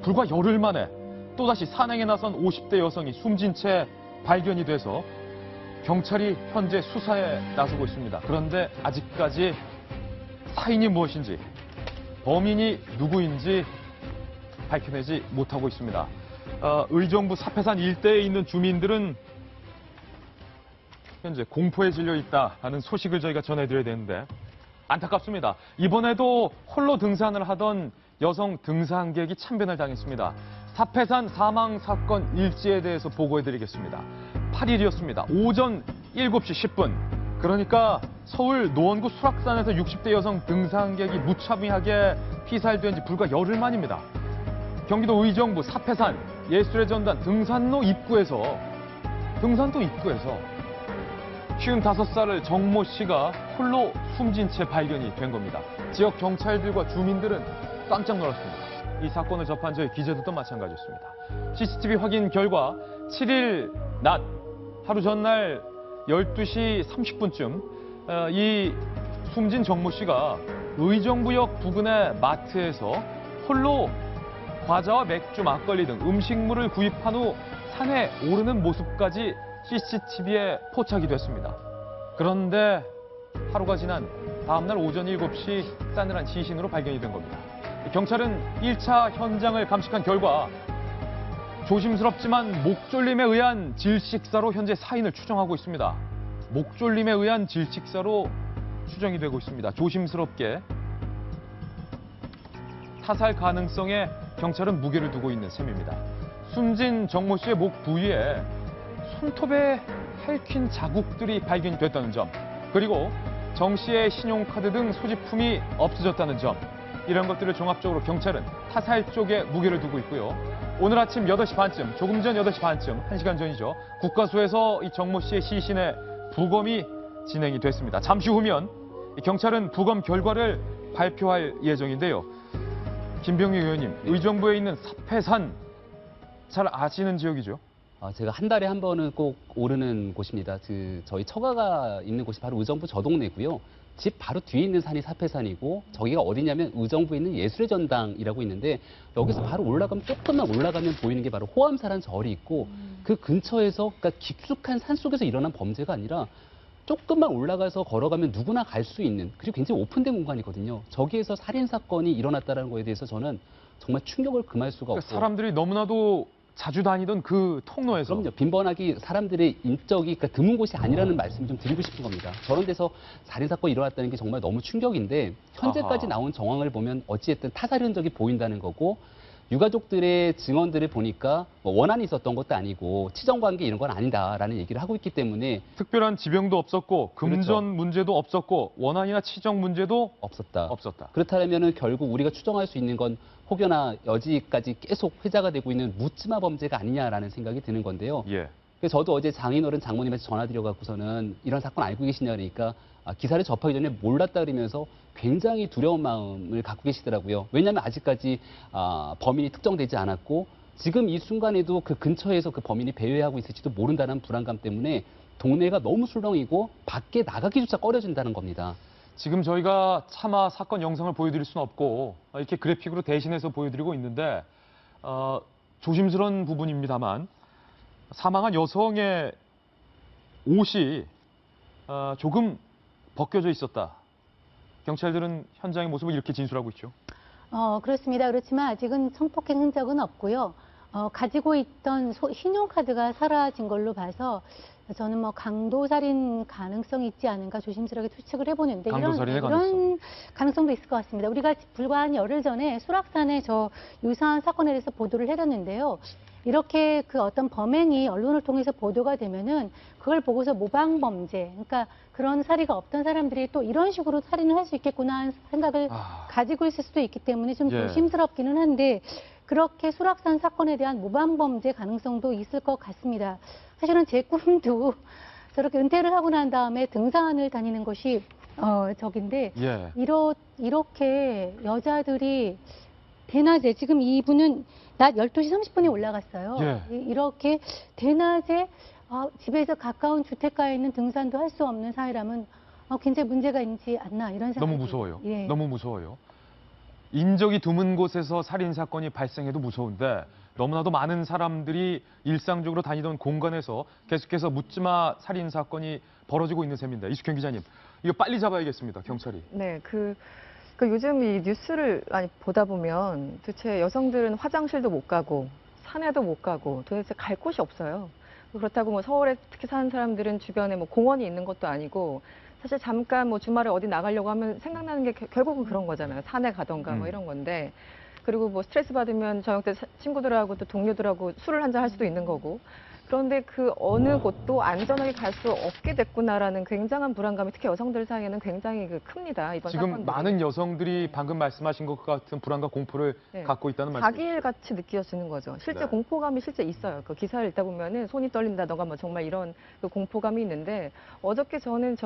S1: 불과 열흘 만에 또다시 산행에 나선 50대 여성이 숨진 채 발견이 돼서 경찰이 현재 수사에 나서고 있습니다. 그런데 아직까지 사인이 무엇인지, 범인이 누구인지 밝혀내지 못하고 있습니다. 의정부 사패산 일대에 있는 주민들은 현재 공포에 질려 있다는 소식을 저희가 전해드려야 되는데 안타깝습니다. 이번에도 홀로 등산을 하던 여성 등산객이 참변을 당했습니다. 사패산 사망 사건 일지에 대해서 보고해드리겠습니다. 8일이었습니다. 오전 7시 10분. 그러니까 서울 노원구 수락산에서 60대 여성 등산객이 무참하게 피살된 지 불과 열흘 만입니다. 경기도 의정부 사패산 예술의 전당 등산로 입구에서 55살의 정모 씨가 홀로 숨진 채 발견이 된 겁니다. 지역 경찰들과 주민들은 깜짝 놀랐습니다. 이 사건을 접한 저희 기자들도 마찬가지였습니다. CCTV 확인 결과 7일 낮 하루 전날 12시 30분쯤 이 숨진 정모 씨가 의정부역 부근의 마트에서 홀로 과자와 맥주, 막걸리 등 음식물을 구입한 후 산에 오르는 모습까지 CCTV에 포착이 됐습니다. 그런데 하루가 지난 다음날 오전 7시 싸늘한 시신으로 발견이 된 겁니다. 경찰은 1차 현장을 감식한 결과 조심스럽지만 목졸림에 의한 질식사로 현재 사인을 추정하고 있습니다. 목졸림에 의한 질식사로 추정이 되고 있습니다. 조심스럽게 타살 가능성에 경찰은 무게를 두고 있는 셈입니다. 숨진 정모 씨의 목 부위에 손톱에 핥힌 자국들이 발견이 됐다는 점, 그리고 정 씨의 신용카드 등 소지품이 없어졌다는 점, 이런 것들을 종합적으로 경찰은 타살 쪽에 무게를 두고 있고요. 오늘 아침 8시 반쯤, 조금 전 8시 반쯤, 1시간 전이죠. 국가수에서 이 정모 씨의 시신의 부검이 진행이 됐습니다. 잠시 후면 경찰은 부검 결과를 발표할 예정인데요. 김병희 의원님, 의정부에 있는 사패산 잘 아시는 지역이죠?
S4: 제가 한 달에 한 번은 꼭 오르는 곳입니다. 저희 처가가 있는 곳이 바로 의정부 저 동네고요. 집 바로 뒤에 있는 산이 사패산이고 저기가 어디냐면 의정부에 있는 예술의 전당이라고 있는데 여기서 바로 올라가면 조금만 올라가면 보이는 게 바로 호암사라는 절이 있고 그 근처에서 그러니까 깊숙한 산 속에서 일어난 범죄가 아니라 조금만 올라가서 걸어가면 누구나 갈 수 있는 그리고 굉장히 오픈된 공간이거든요. 저기에서 살인 사건이 일어났다는 거에 대해서 저는 정말 충격을 금할 수가 없고
S1: 사람들이 너무나도 자주 다니던 그 통로에서
S4: 그럼요. 빈번하게 사람들의 인적이 그러니까 드문 곳이 아니라는 말씀을 좀 드리고 싶은 겁니다. 저런 데서 살인사건이 일어났다는 게 정말 너무 충격인데 현재까지 나온 정황을 보면 어찌됐든 타살 흔적이 보인다는 거고 유가족들의 증언들을 보니까 뭐 원한이 있었던 것도 아니고 치정관계 이런 건 아니다라는 얘기를 하고 있기 때문에
S1: 특별한 지병도 없었고 금전
S4: 그렇죠.
S1: 문제도 없었고 원한이나 치정 문제도
S4: 없었다.
S1: 없었다.
S4: 그렇다면 결국 우리가 추정할 수 있는 건 혹여나 여지까지 계속 회자가 되고 있는 묻지마 범죄가 아니냐라는 생각이 드는 건데요.
S1: 예.
S4: 그래서 저도 어제 장인어른 장모님한테 전화드려갖고서는 이런 사건 알고 계시냐 그러니까 기사를 접하기 전에 몰랐다 그러면서 굉장히 두려운 마음을 갖고 계시더라고요. 왜냐하면 아직까지 범인이 특정되지 않았고 지금 이 순간에도 그 근처에서 그 범인이 배회하고 있을지도 모른다는 불안감 때문에 동네가 너무 술렁이고 밖에 나가기조차 꺼려진다는 겁니다.
S1: 지금 저희가 차마 사건 영상을 보여드릴 수는 없고 이렇게 그래픽으로 대신해서 보여드리고 있는데 조심스러운 부분입니다만 사망한 여성의 옷이 조금 벗겨져 있었다. 경찰들은 현장의 모습을 이렇게 진술하고 있죠.
S7: 그렇습니다. 그렇지만 아직은 성폭행 흔적은 없고요. 가지고 있던 신용카드가 사라진 걸로 봐서 저는 뭐 강도살인 가능성이 있지 않은가 조심스럽게 추측을 해보는데 이런 가능성도 있을 것 같습니다. 우리가 불과 한 열흘 전에 수락산에 저 유사한 사건에 대해서 보도를 해놨는데요. 이렇게 그 어떤 범행이 언론을 통해서 보도가 되면은 그걸 보고서 모방범죄, 그러니까 그런 사례가 없던 사람들이 또 이런 식으로 살인을 할 수 있겠구나 하는 생각을 가지고 있을 수도 있기 때문에 좀 조심스럽기는 한데 그렇게 수락산 사건에 대한 모방범죄 가능성도 있을 것 같습니다. 사실은 제 꿈도 저렇게 은퇴를 하고 난 다음에 등산을 다니는 것이 적인데 이렇게 여자들이 대낮에 지금 이분은 낮 12시 30분에 올라갔어요. 이렇게 대낮에 집에서 가까운 주택가에 있는 등산도 할 수 없는 사회라면 굉장히 문제가 있지 않나 이런 생각이
S1: 너무 무서워요. 너무 무서워요. 인적이 드문 곳에서 살인사건이 발생해도 무서운데 너무나도 많은 사람들이 일상적으로 다니던 공간에서 계속해서 묻지마 살인사건이 벌어지고 있는 셈인데 이숙현 기자님, 이거 빨리 잡아야겠습니다, 경찰이.
S6: 네, 요즘 이 뉴스를 많이 보다 보면 도대체 여성들은 화장실도 못 가고 산에도 못 가고 도대체 갈 곳이 없어요. 그렇다고 뭐 서울에 특히 사는 사람들은 주변에 뭐 공원이 있는 것도 아니고 사실 잠깐 뭐 주말에 어디 나가려고 하면 생각나는 게 결국은 그런 거잖아요. 산에 가던가 뭐 이런 건데 그리고 뭐 스트레스 받으면 저녁 때 친구들하고 또 동료들하고 술을 한잔 할 수도 있는 거고 그런데 그 어느 곳도 안전하게 갈 수 없게 됐구나라는 굉장한 불안감이 특히 여성들 사이에는 굉장히 큽니다. 이번
S1: 지금
S6: 사건들이.
S1: 많은 여성들이 방금 말씀하신 것 같은 불안과 공포를 갖고 있다는 말씀이죠.
S6: 자기 일 같이 느껴지는 거죠. 실제 공포감이 실제 있어요. 그 기사를 읽다 보면은 손이 떨린다던가 뭐 정말 이런 그 공포감이 있는데 어저께 저는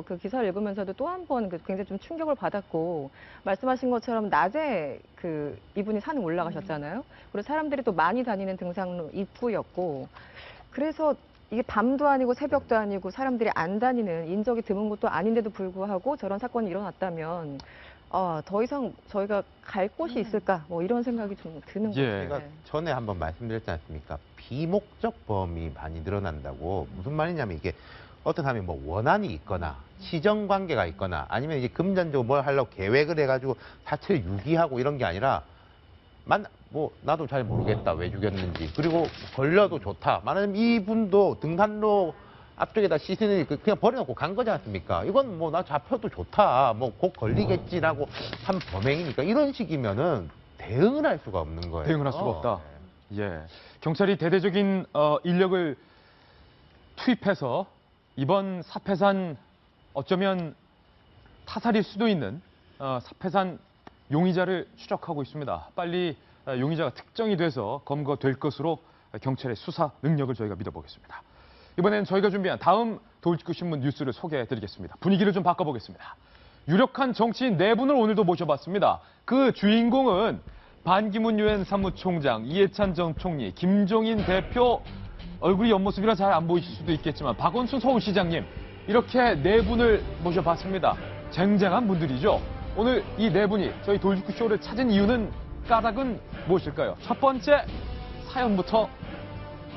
S6: 그 기사를 읽으면서도 또 한 번 굉장히 좀 충격을 받았고 말씀하신 것처럼 낮에 이분이 산에 올라가셨잖아요. 그리고 사람들이 또 많이 다니는 등산로 입구였고 그래서 이게 밤도 아니고 새벽도 아니고 사람들이 안 다니는 인적이 드문 곳도 아닌데도 불구하고 저런 사건이 일어났다면 더 이상 저희가 갈 곳이 있을까 뭐 이런 생각이 좀 드는 거예요.
S5: 제가 전에 한번 말씀드렸지 않습니까? 비목적 범이 많이 늘어난다고 무슨 말이냐면 이게 어떤 사람이 뭐 원한이 있거나 시정 관계가 있거나 아니면 이제 금전적으로 뭘 하려고 계획을 해가지고 사체를 유기하고 이런 게 아니라 나도 잘 모르겠다 왜 죽였는지 그리고 걸려도 좋다 말하자면 이분도 등산로 앞쪽에다 시신을 그냥 버려놓고 간 거지 않습니까? 이건 뭐 나 잡혀도 좋다 뭐 곧 걸리겠지라고 한 범행이니까 이런 식이면은 대응을 할 수가 없는 거예요.
S1: 대응을 할 수가 없다. 경찰이 대대적인 인력을 투입해서 이번 사패산 어쩌면 타살일 수도 있는 사패산 용의자를 추적하고 있습니다. 빨리 용의자가 특정이 돼서 검거될 것으로 경찰의 수사 능력을 저희가 믿어보겠습니다. 이번엔 저희가 준비한 다음 돌직구신문 뉴스를 소개해드리겠습니다. 분위기를 좀 바꿔보겠습니다. 유력한 정치인 4분을 오늘도 모셔봤습니다. 그 주인공은 반기문 유엔 사무총장, 이해찬 전 총리, 김종인 대표, 얼굴이 옆모습이라 잘 안 보이실 수도 있겠지만 박원순 서울시장님, 이렇게 4분을 모셔봤습니다. 쟁쟁한 분들이죠. 오늘 이 4분이 저희 돌직구쇼를 찾은 이유는 까닭은 무엇일까요? 첫 번째 사연부터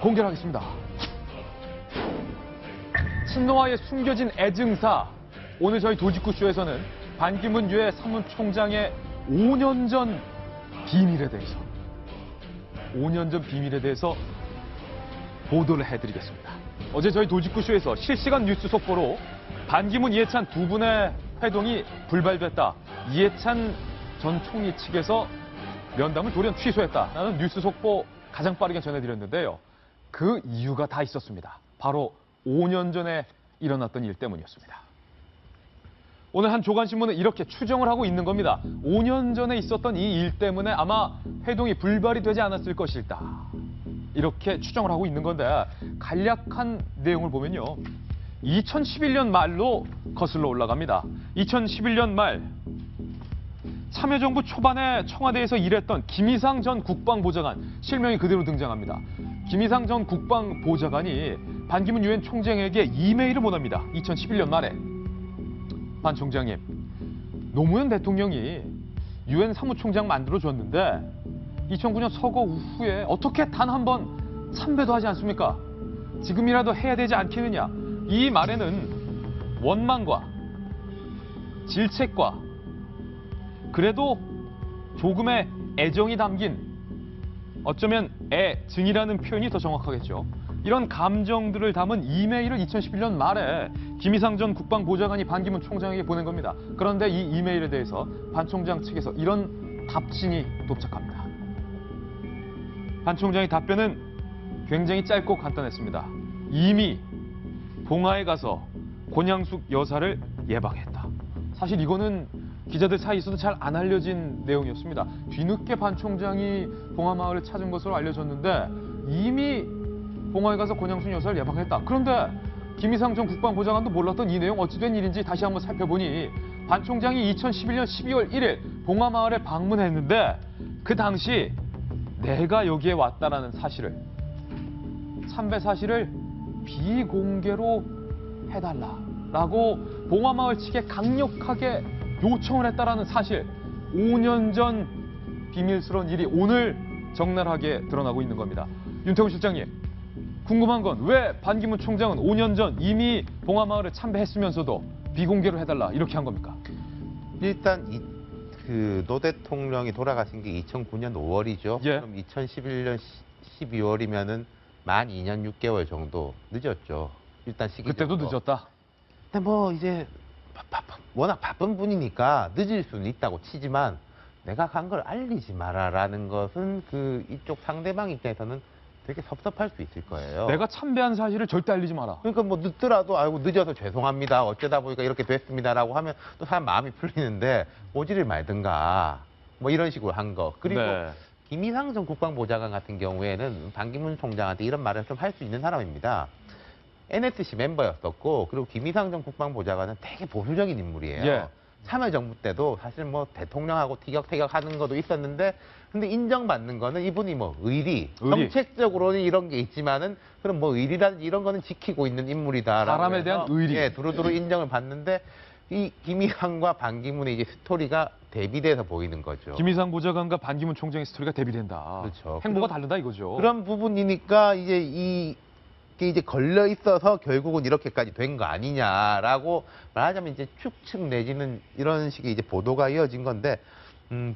S1: 공개하겠습니다. 친노와의 숨겨진 애증사. 오늘 저희 돌직구쇼에서는 반기문 유엔 사무총장의 5년 전 비밀에 대해서 보도를 해드리겠습니다. 어제 저희 돌직구쇼에서 실시간 뉴스 속보로 반기문, 이해찬 두 분의 회동이 불발됐다. 이해찬 전 총리 측에서 면담을 돌연 취소했다라는 뉴스 속보 가장 빠르게 전해드렸는데요. 그 이유가 다 있었습니다. 바로 5년 전에 일어났던 일 때문이었습니다. 오늘 한 조간신문은 이렇게 추정을 하고 있는 겁니다. 5년 전에 있었던 이 일 때문에 아마 회동이 불발이 되지 않았을 것이다. 이렇게 추정을 하고 있는 건데 간략한 내용을 보면요. 2011년 말로 거슬러 올라갑니다. 2011년 말 참여정부 초반에 청와대에서 일했던 김이상 전 국방보좌관, 실명이 그대로 등장합니다. 김이상 전 국방보좌관이 반기문 유엔 총장에게 이메일을 보냅니다. 2011년 말에. 반 총장님, 노무현 대통령이 유엔 사무총장 만들어줬는데 2009년 서거 후에 어떻게 단 한 번 참배도 하지 않습니까? 지금이라도 해야 되지 않겠느냐. 이 말에는 원망과 질책과 그래도 조금의 애정이 담긴, 어쩌면 애증이라는 표현이 더 정확하겠죠. 이런 감정들을 담은 이메일을 2011년 말에 김이상 전 국방보좌관이 반기문 총장에게 보낸 겁니다. 그런데 이 이메일에 대해서 반 총장 측에서 이런 답신이 도착합니다. 반 총장의 답변은 굉장히 짧고 간단했습니다. 이미 봉하에 가서 권양숙 여사를 예방했다. 사실 이거는 기자들 사이에서도 잘 안 알려진 내용이었습니다. 뒤늦게 반 총장이 봉하마을을 찾은 것으로 알려졌는데 이미 봉하에 가서 권양숙 여사를 예방했다. 그런데 김이상 전 국방보좌관도 몰랐던 이 내용 어찌된 일인지 다시 한번 살펴보니 반 총장이 2011년 12월 1일 봉하마을에 방문했는데 그 당시 내가 여기에 왔다라는 사실을, 참배 사실을 비공개로 해달라라고 봉하마을 측에 강력하게 요청을 했다라는 사실, 5년 전 비밀스러운 일이 오늘 적나라하게 드러나고 있는 겁니다. 윤태훈 실장님, 궁금한 건 왜 반기문 총장은 5년 전 이미 봉하마을에 참배했으면서도 비공개로 해달라 이렇게 한 겁니까?
S5: 일단 노 대통령이 돌아가신 게 2009년 5월이죠.
S1: 예.
S5: 그럼 2011년 12월이면은 만 2년 6개월 정도 늦었죠. 일단 시기적으로.
S1: 그때도 늦었다.
S5: 근데 뭐 이제 워낙 바쁜 분이니까 늦을 수는 있다고 치지만 내가 간 걸 알리지 마라라는 것은 그 이쪽 상대방 입장에서는 되게 섭섭할 수 있을 거예요.
S1: 내가 참배한 사실을 절대 알리지 마라.
S5: 그러니까 뭐 늦더라도 아이고 늦어서 죄송합니다. 어쩌다 보니까 이렇게 됐습니다라고 하면 또 사람 마음이 풀리는데 오지를 말든가 뭐 이런 식으로 한 거. 그리고
S1: 네.
S5: 김이상 전 국방보좌관 같은 경우에는 반기문 총장한테 이런 말을 좀 할 수 있는 사람입니다. NSC 멤버였었고 그리고 김이상 전 국방보좌관은 되게 보수적인 인물이에요.
S1: 예.
S5: 참여정부 때도 사실 뭐 대통령하고 티격태격하는 것도 있었는데 근데 인정받는 거는 이분이 뭐 의리. 정책적으로는 이런 게 있지만은 그럼 뭐 의리라든지 이런 거는 지키고 있는 인물이다.
S1: 사람에 대한 의리.
S5: 예, 두루두루 인정을 받는데 이 김이상과 반기문의 이제 스토리가 대비돼서 보이는 거죠.
S1: 김이상 보좌관과 반기문 총장의 스토리가 대비된다.
S5: 그렇죠.
S1: 행보가 다르다 이거죠.
S5: 그런 부분이니까 이제 이게 이제 걸려 있어서 결국은 이렇게까지 된 거 아니냐라고 말하자면 이제 추측 내지는 이런 식의 이제 보도가 이어진 건데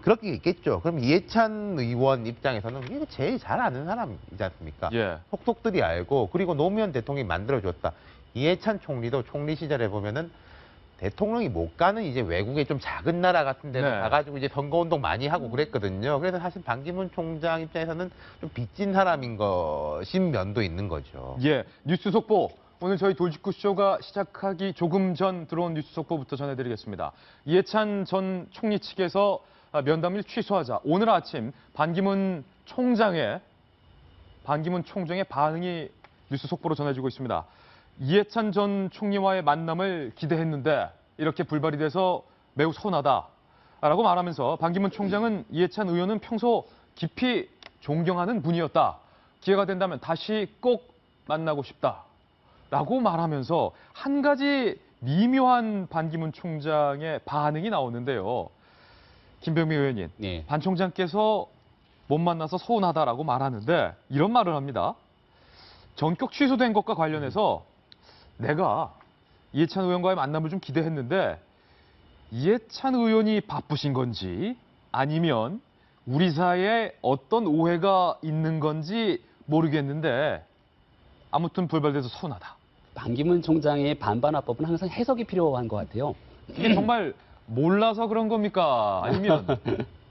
S5: 그렇게 있겠죠. 그럼 이해찬 의원 입장에서는 이거 제일 잘 아는 사람이지 않습니까?
S1: 예.
S5: 속속들이 알고 그리고 노무현 대통령이 만들어줬다. 이해찬 총리도 총리 시절에 보면은 대통령이 못 가는 이제 외국의 좀 작은 나라 같은 데는
S1: 네.
S5: 가가지고 이제 선거운동 많이 하고 그랬거든요. 그래서 사실 반기문 총장 입장에서는 좀 빚진 사람인 것인 면도 있는 거죠.
S1: 예, 뉴스 속보. 오늘 저희 돌직구쇼가 시작하기 조금 전 들어온 뉴스 속보부터 전해드리겠습니다. 이해찬 전 총리 측에서 면담을 취소하자 오늘 아침 반기문 총장의 반응이 뉴스 속보로 전해지고 있습니다. 이해찬 전 총리와의 만남을 기대했는데 이렇게 불발이 돼서 매우 서운하다라고 말하면서 반기문 총장은 이해찬 의원은 평소 깊이 존경하는 분이었다. 기회가 된다면 다시 꼭 만나고 싶다라고 말하면서 한 가지 미묘한 반기문 총장의 반응이 나오는데요. 김병미 의원님, 반 총장께서 못 만나서 서운하다라고 말하는데 이런 말을 합니다. 전격 취소된 것과 관련해서 내가 이해찬 의원과의 만남을 좀 기대했는데 이해찬 의원이 바쁘신 건지 아니면 우리 사이에 어떤 오해가 있는 건지 모르겠는데 아무튼 불발돼서 서운하다.
S4: 반기문 총장의 반반화법은 항상 해석이 필요한 것 같아요.
S1: 이게 정말 몰라서 그런 겁니까? 아니면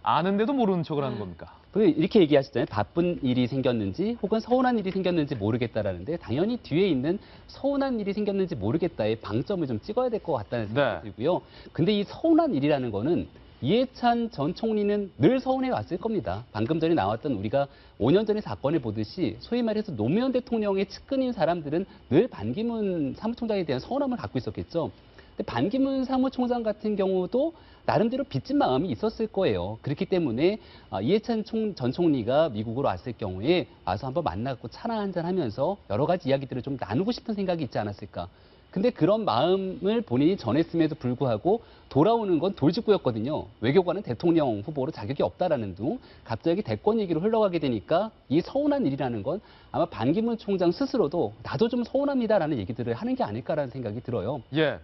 S1: 아는데도 모르는 척을 하는 겁니까?
S4: 이렇게 얘기하시잖아요. 바쁜 일이 생겼는지 혹은 서운한 일이 생겼는지 모르겠다라는데 당연히 뒤에 있는 서운한 일이 생겼는지 모르겠다의 방점을 좀 찍어야 될 것 같다는 생각이 들고요. 근데 이 서운한 일이라는 거는 이해찬 전 총리는 늘 서운해 왔을 겁니다. 방금 전에 나왔던 우리가 5년 전의 사건을 보듯이 소위 말해서 노무현 대통령의 측근인 사람들은 늘 반기문 사무총장에 대한 서운함을 갖고 있었겠죠. 근데 반기문 사무총장 같은 경우도 나름대로 빚진 마음이 있었을 거예요. 그렇기 때문에 이해찬 전 총리가 미국으로 왔을 경우에 와서 한번 만나고 차나 한잔 하면서 여러 가지 이야기들을 좀 나누고 싶은 생각이 있지 않았을까. 근데 그런 마음을 본인이 전했음에도 불구하고 돌아오는 건 돌직구였거든요. 외교관은 대통령 후보로 자격이 없다라는 등 갑자기 대권 얘기로 흘러가게 되니까 이 서운한 일이라는 건 아마 반기문 총장 스스로도 나도 좀 서운합니다라는 얘기들을 하는 게 아닐까라는 생각이 들어요.
S1: 예.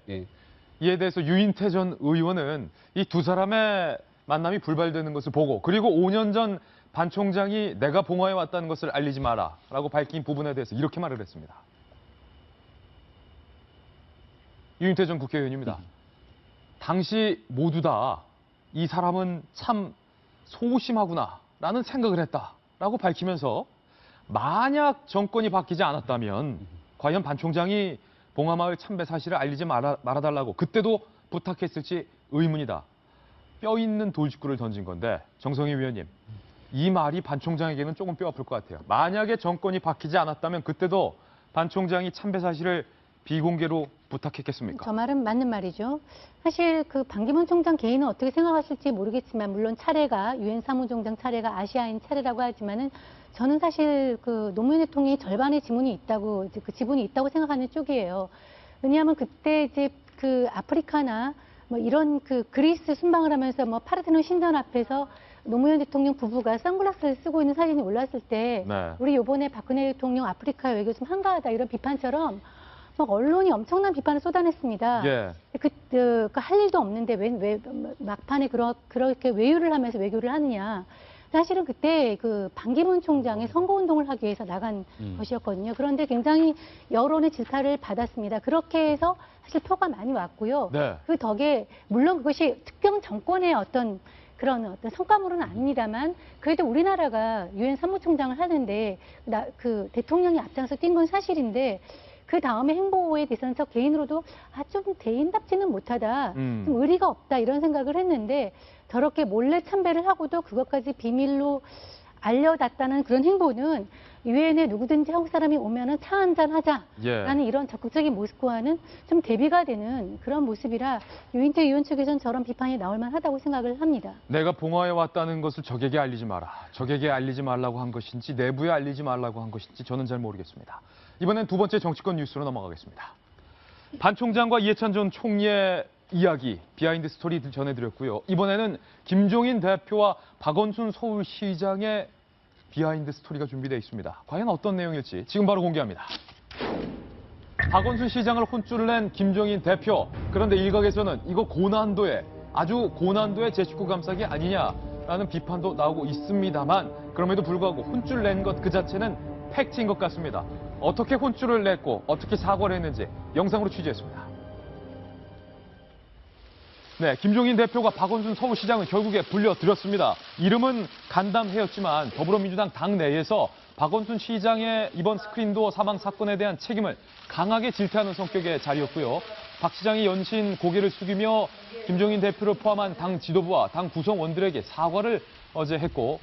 S1: 이에 대해서 유인태 전 의원은 이 두 사람의 만남이 불발되는 것을 보고 그리고 5년 전 반 총장이 내가 봉화에 왔다는 것을 알리지 마라라고 밝힌 부분에 대해서 이렇게 말을 했습니다. 유인태 전 국회의원입니다. 당시 모두 다 이 사람은 참 소심하구나라는 생각을 했다라고 밝히면서 만약 정권이 바뀌지 않았다면 과연 반 총장이 봉화마을 참배 사실을 알리지 말아달라고 그때도 부탁했을지 의문이다. 뼈 있는 돌직구를 던진 건데 정성희 위원님, 이 말이 반 총장에게는 조금 뼈 아플 것 같아요. 만약에 정권이 바뀌지 않았다면 그때도 반 총장이 참배 사실을 비공개로 부탁했겠습니까?
S7: 저 말은 맞는 말이죠. 사실 그 반기문 총장 개인은 어떻게 생각하실지 모르겠지만 물론 차례가 유엔 사무총장 차례가 아시아인 차례라고 하지만은 저는 사실 그 노무현 대통령이 절반의 지분이 있다고 생각하는 쪽이에요. 왜냐하면 그때 이제 그 아프리카나 뭐 이런 그 그리스 순방을 하면서 뭐 파르테논 신전 앞에서 노무현 대통령 부부가 선글라스를 쓰고 있는 사진이 올랐을 때 우리 이번에 박근혜 대통령 아프리카 외교 좀 한가하다 이런 비판처럼 막 언론이 엄청난 비판을 쏟아냈습니다. 할 일도 없는데 왜 막판에 그렇게 외유를 하면서 외교를 하느냐. 사실은 그때 그 반기문 총장의 선거운동을 하기 위해서 나간 것이었거든요. 그런데 굉장히 여론의 질타를 받았습니다. 그렇게 해서 사실 표가 많이 왔고요. 그 덕에 물론 그것이 특정 정권의 어떤 성과물은 아닙니다만 그래도 우리나라가 유엔 사무총장을 하는데 그 대통령이 앞장서 뛴 건 사실인데 그 다음에 행보에 대해서는 저 개인으로도 좀 대인답지는 못하다, 좀 의리가 없다 이런 생각을 했는데 저렇게 몰래 참배를 하고도 그것까지 비밀로 알려놨다는 그런 행보는 유엔에 누구든지 한국 사람이 오면은 차 한잔 하자라는 이런 적극적인 모습과는 좀 대비가 되는 그런 모습이라 유인태 의원 측에서는 저런 비판이 나올 만하다고 생각을 합니다.
S1: 내가 봉화에 왔다는 것을 적에게 알리지 마라. 적에게 알리지 말라고 한 것인지 내부에 알리지 말라고 한 것인지 저는 잘 모르겠습니다. 이번엔 두 번째 정치권 뉴스로 넘어가겠습니다. 반 총장과 이해찬 전 총리의 이야기, 비하인드 스토리 전해드렸고요. 이번에는 김종인 대표와 박원순 서울시장의 비하인드 스토리가 준비되어 있습니다. 과연 어떤 내용일지 지금 바로 공개합니다. 박원순 시장을 혼쭐을 낸 김종인 대표. 그런데 일각에서는 이거 아주 고난도의 제19 감싸기 아니냐라는 비판도 나오고 있습니다만 그럼에도 불구하고 혼쭐 낸 것 그 자체는 팩트인 것 같습니다. 어떻게 혼쭐을 냈고 어떻게 사과를 했는지 영상으로 취재했습니다. 네, 김종인 대표가 박원순 서울시장을 결국에 불려들였습니다. 이름은 간담회였지만 더불어민주당 당내에서 박원순 시장의 이번 스크린도어 사망 사건에 대한 책임을 강하게 질타하는 성격의 자리였고요. 박 시장이 연신 고개를 숙이며 김종인 대표를 포함한 당 지도부와 당 구성원들에게 사과를 어제 했고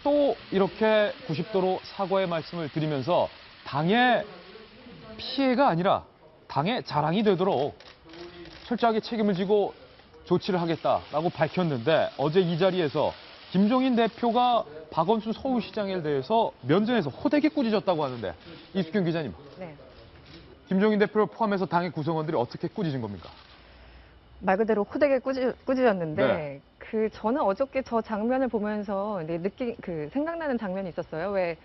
S1: 또 이렇게 90도로 사과의 말씀을 드리면서 당의 피해가 아니라 당의 자랑이 되도록 철저하게 책임을 지고 조치를 하겠다라고 밝혔는데 어제 이 자리에서 김종인 대표가 박원순 서울시장에 대해서 면전에서 호되게 꾸짖었다고 하는데 이숙경 기자님.
S6: 네.
S1: 김종인 대표를 포함해서 당의 구성원들이 어떻게 꾸짖은 겁니까?
S6: 말 그대로 호되게 꾸짖었는데
S1: 네.
S6: 저는 어저께 저 장면을 보면서 생각나는 장면이 있었어요. 왜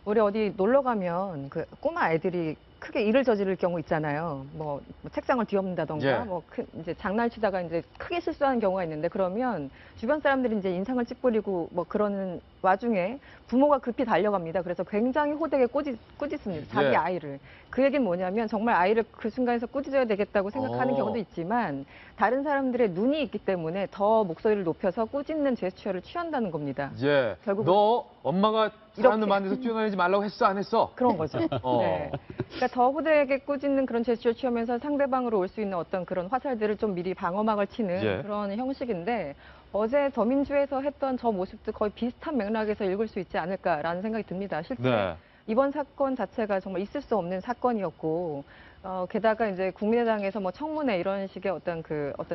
S6: 우리 어디 놀러 가면 그 꼬마 아이들이 크게 일을 저지를 경우 있잖아요. 뭐 책상을 뒤엎는다던가,
S1: 예.
S6: 이제 장난치다가 이제 크게 실수하는 경우가 있는데 그러면 주변 사람들이 이제 인상을 찌푸리고 뭐 그러는 와중에 부모가 급히 달려갑니다. 그래서 굉장히 호되게 꾸짖습니다. 자기
S1: 예.
S6: 아이를. 그 얘기는 뭐냐면 정말 아이를 그 순간에서 꾸짖어야 되겠다고 생각하는 경우도 있지만 다른 사람들의 눈이 있기 때문에 더 목소리를 높여서 꾸짖는 제스처를 취한다는 겁니다.
S1: 예.
S6: 결국은
S1: 너 엄마가 사람들 많은 데서 뛰어다니지 말라고 했어 안 했어?
S6: 그런 거죠. 네. 그러니까 더 호되게 꾸짖는 그런 제스처를 취하면서 상대방으로 올 수 있는 어떤 그런 화살들을 좀 미리 방어막을 치는
S1: 예.
S6: 그런 형식인데 어제 더민주에서 했던 저 모습도 거의 비슷한 맥락에서 읽을 수 있지 않을까라는 생각이 듭니다. 실제
S1: 네. 이번
S6: 사건 자체가 정말 있을 수 없는 사건이었고 게다가 이제 국민의당에서 뭐 청문회 이런 식의 어떤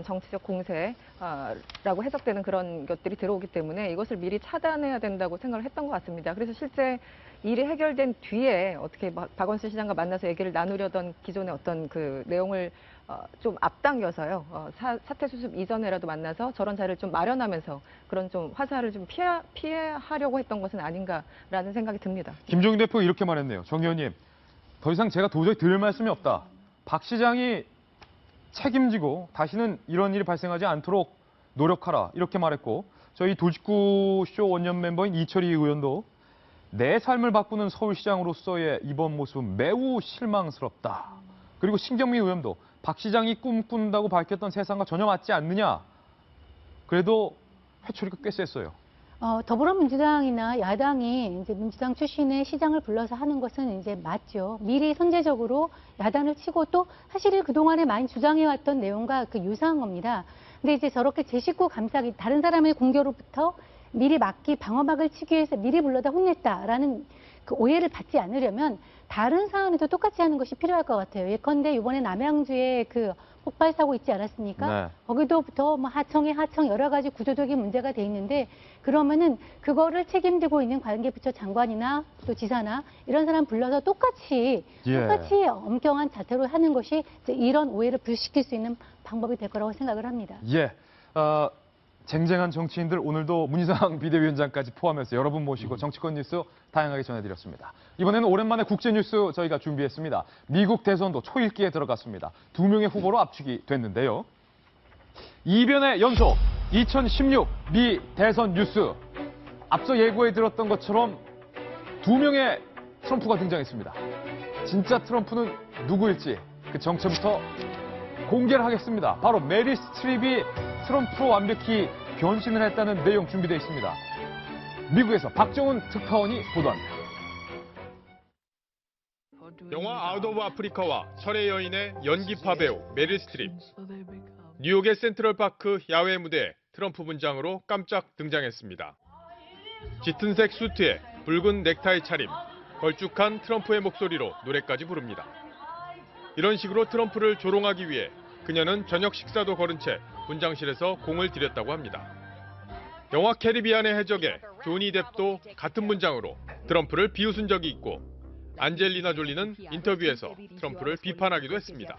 S6: 정치적 공세라고 해석되는 그런 것들이 들어오기 때문에 이것을 미리 차단해야 된다고 생각을 했던 것 같습니다. 그래서 실제 일이 해결된 뒤에 어떻게 박원순 시장과 만나서 얘기를 나누려던 기존의 어떤 그 내용을 좀 앞당겨서요. 사태 수습 이전에라도 만나서 저런 자리를 좀 마련하면서 그런 좀 화살을 좀 피하려고 했던 것은 아닌가라는 생각이 듭니다.
S1: 김종인 대표 이렇게 말했네요. 정 의원님, 더 이상 제가 도저히 드릴 말씀이 없다. 박 시장이 책임지고 다시는 이런 일이 발생하지 않도록 노력하라. 이렇게 말했고 저희 돌직구쇼 원년 멤버인 이철희 의원도 내 삶을 바꾸는 서울시장으로서의 이번 모습은 매우 실망스럽다. 그리고 신경민 의원도 박 시장이 꿈꾼다고 밝혔던 세상과 전혀 맞지 않느냐. 그래도 회초리가 꽤 셌어요.
S7: 더불어민주당이나 야당이 이제 민주당 출신의 시장을 불러서 하는 것은 이제 맞죠. 미리 선제적으로 야단을 치고 또 사실은 그동안에 많이 주장해왔던 내용과 유사한 겁니다. 근데 이제 저렇게 제 식구 감싸기, 다른 사람의 공격으로부터 미리 막기, 방어막을 치기 위해서 미리 불러다 혼냈다라는 그 오해를 받지 않으려면 다른 사안에도 똑같이 하는 것이 필요할 것 같아요. 예컨대 이번에 남양주에 그 폭발 사고 있지 않았습니까?
S1: 네.
S7: 거기도부터 뭐 하청 여러 가지 구조적인 문제가 돼 있는데 그러면은 그거를 책임지고 있는 관계부처 장관이나 또 지사나 이런 사람 불러서 똑같이 엄경한 자태로 하는 것이 이제 이런 오해를 불식킬 수 있는 방법이 될 거라고 생각을 합니다.
S1: 예. 쟁쟁한 정치인들 오늘도 문희상 비대위원장까지 포함해서 여러분 모시고 정치권 뉴스 다양하게 전해드렸습니다. 이번에는 오랜만에 국제 뉴스 저희가 준비했습니다. 미국 대선도 초읽기에 들어갔습니다. 2명의 후보로 압축이 됐는데요. 이변의 연속 2016 미 대선 뉴스. 앞서 예고해 들었던 것처럼 2명의 트럼프가 등장했습니다. 진짜 트럼프는 누구일지 그 정체부터 공개를 하겠습니다. 바로 메릴 스트립이 트럼프로 완벽히 변신을 했다는 내용 준비되어 있습니다. 미국에서 박정훈 특파원이 보도합니다.
S10: 영화 아웃 오브 아프리카와 철의 여인의 연기파 배우 메릴 스트립. 뉴욕의 센트럴파크 야외 무대에 트럼프 분장으로 깜짝 등장했습니다. 짙은색 수트에 붉은 넥타이 차림, 걸쭉한 트럼프의 목소리로 노래까지 부릅니다. 이런 식으로 트럼프를 조롱하기 위해 그녀는 저녁 식사도 거른 채 분장실에서 공을 들였다고 합니다. 영화 캐리비안의 해적에 조니 뎁도 같은 분장으로 트럼프를 비웃은 적이 있고 안젤리나 졸리는 인터뷰에서 트럼프를 비판하기도 했습니다.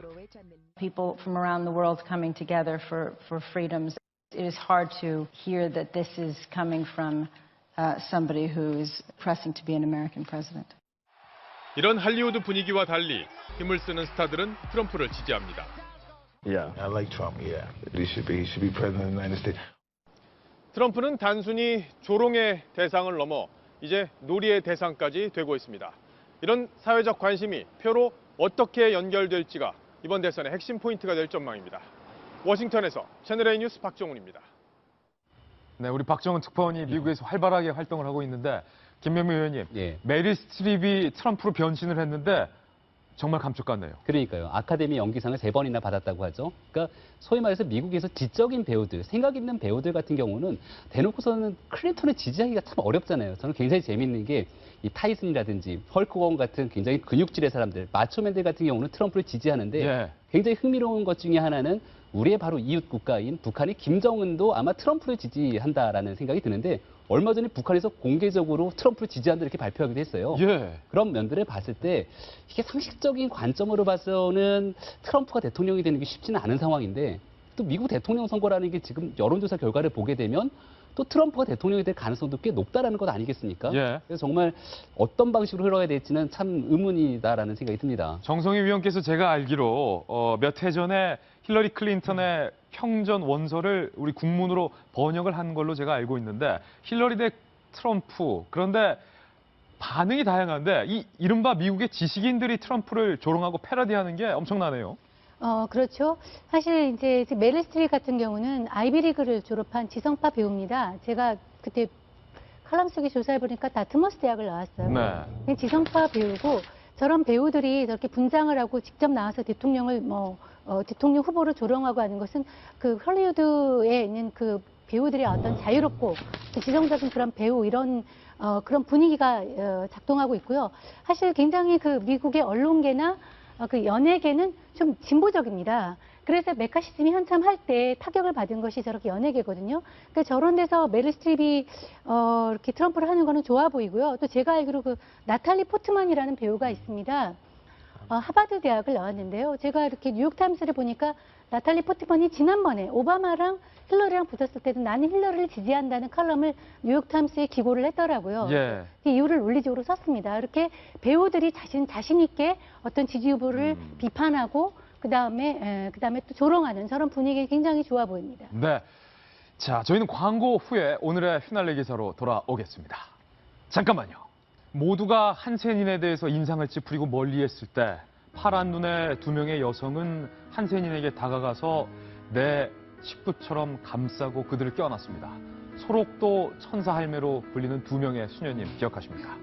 S14: People from around the world coming together for freedoms. It is hard to hear that this is coming from somebody who is pressing to be an American president.
S10: 이런 할리우드 분위기와 달리 힘을 쓰는 스타들은 트럼프를 지지합니다.
S15: Yeah, I like Trump. Yeah, he should be president of the United States.
S10: 트럼프는 단순히 조롱의 대상을 넘어 이제 놀이의 대상까지 되고 있습니다. 이런 사회적 관심이 표로 어떻게 연결될지가 이번 대선의 핵심 포인트가 될 전망입니다. 워싱턴에서 채널A 뉴스 박정훈입니다.
S1: 네, 우리 박정훈 특파원이 미국에서 활발하게 활동을 하고 있는데 김명민 의원님, 메릴 스트립이 트럼프로 변신을 했는데 정말 감쪽 같네요.
S4: 그러니까요. 아카데미 연기상을 3번이나 받았다고 하죠. 그러니까 소위 말해서 미국에서 지적인 배우들, 생각 있는 배우들 같은 경우는 대놓고서는 클린턴을 지지하기가 참 어렵잖아요. 저는 굉장히 재밌는 게 이 타이슨이라든지 헐크 호건 같은 굉장히 근육질의 사람들, 마초맨들 같은 경우는 트럼프를 지지하는데
S1: 예.
S4: 굉장히 흥미로운 것 중에 하나는 우리의 바로 이웃 국가인 북한의 김정은도 아마 트럼프를 지지한다라는 생각이 드는데 얼마 전에 북한에서 공개적으로 트럼프를 지지한다 이렇게 발표하기도 했어요.
S1: 예.
S4: 그런 면들을 봤을 때 이게 상식적인 관점으로 봐서는 트럼프가 대통령이 되는 게 쉽지는 않은 상황인데 또 미국 대통령 선거라는 게 지금 여론조사 결과를 보게 되면 또 트럼프가 대통령이 될 가능성도 꽤 높다라는 것 아니겠습니까?
S1: 예.
S4: 그래서 정말 어떤 방식으로 흘러가야 될지는 참 의문이다라는 생각이 듭니다.
S1: 정성희 위원께서 제가 알기로 몇 해 전에 힐러리 클린턴의 평전 원서를 우리 국문으로 번역을 한 걸로 제가 알고 있는데 힐러리 대 트럼프 그런데 반응이 다양한데 이 이른바 미국의 지식인들이 트럼프를 조롱하고 패러디하는 게 엄청나네요.
S7: 그렇죠. 사실 이제 메릴 스트립 같은 경우는 아이비리그를 졸업한 지성파 배우입니다. 제가 그때 칼럼 속에 조사해 보니까 다트머스 대학을 나왔어요.
S1: 네.
S7: 지성파 배우고 저런 배우들이 저렇게 분장을 하고 직접 나와서 대통령을 대통령 후보로 조롱하고 하는 것은 그 헐리우드에 있는 그 배우들의 어떤 자유롭고 지성적인 그런 배우 이런 그런 분위기가 작동하고 있고요. 사실 굉장히 그 미국의 언론계나 그 연예계는 좀 진보적입니다. 그래서 메카시즘이 한참 할 때 타격을 받은 것이 저렇게 연예계거든요. 그러니까 저런 데서 메릴 스트립이 이렇게 트럼프를 하는 거는 좋아 보이고요. 또 제가 알기로 그 나탈리 포트만이라는 배우가 있습니다. 하버드 대학을 나왔는데요. 제가 이렇게 뉴욕타임스를 보니까 나탈리 포트만이 지난번에 오바마랑 힐러리랑 붙었을 때도 나는 힐러리를 지지한다는 칼럼을 뉴욕타임스에 기고를 했더라고요.
S1: 예.
S7: 그 이유를 논리적으로 썼습니다. 이렇게 배우들이 자신 있게 어떤 지지 후보를 비판하고 그다음에 또 조롱하는 저런 분위기 굉장히 좋아 보입니다.
S1: 네. 자, 저희는 광고 후에 오늘의 휘날레 기사로 돌아오겠습니다. 잠깐만요. 모두가 한센인에 대해서 인상을 찌푸리고 멀리했을 때 파란 눈의 2명의 여성은 한센인에게 다가가서 내 식구처럼 감싸고 그들을 껴안았습니다. 소록도 천사 할매로 불리는 2명의 수녀님 기억하십니까?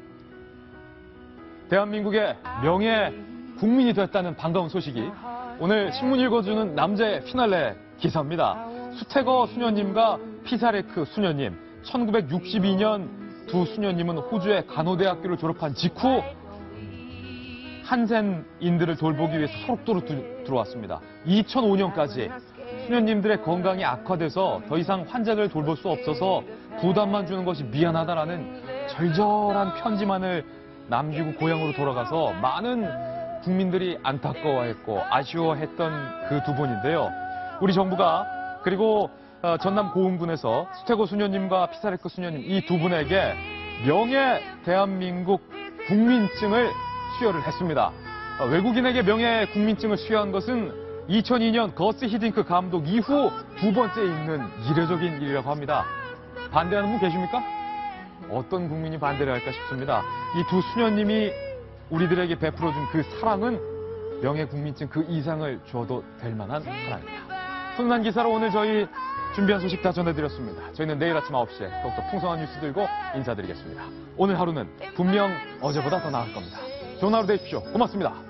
S1: 대한민국의 명예 국민이 됐다는 반가운 소식이 오늘 신문 읽어주는 남자의 피날레 기사입니다. 수태거 수녀님과 피사레크 수녀님, 1962년 두 수녀님은 호주의 간호대학교를 졸업한 직후 한센인들을 돌보기 위해서 소록도로 들어왔습니다. 2005년까지 수녀님들의 건강이 악화돼서 더 이상 환자들을 돌볼 수 없어서 부담만 주는 것이 미안하다라는 절절한 편지만을 남기고 고향으로 돌아가서 많은 국민들이 안타까워했고 아쉬워했던 그 두 분인데요. 우리 정부가 그리고 전남 고흥군에서 수태고 수녀님과 피사레크 수녀님 이 두 분에게 명예 대한민국 국민증을 수여를 했습니다. 외국인에게 명예 국민증을 수여한 것은 2002년 거스 히딩크 감독 이후 2번째 있는 이례적인 일이라고 합니다. 반대하는 분 계십니까? 어떤 국민이 반대를 할까 싶습니다. 이 두 수녀님이 우리들에게 베풀어준 그 사랑은 명예 국민증 그 이상을 줘도 될 만한 사랑입니다. 훈훈한 기사로 오늘 저희 준비한 소식 다 전해드렸습니다. 저희는 내일 아침 9시에 더욱더 풍성한 뉴스 들고 인사드리겠습니다. 오늘 하루는 분명 어제보다 더 나을 겁니다. 좋은 하루 되십시오. 고맙습니다.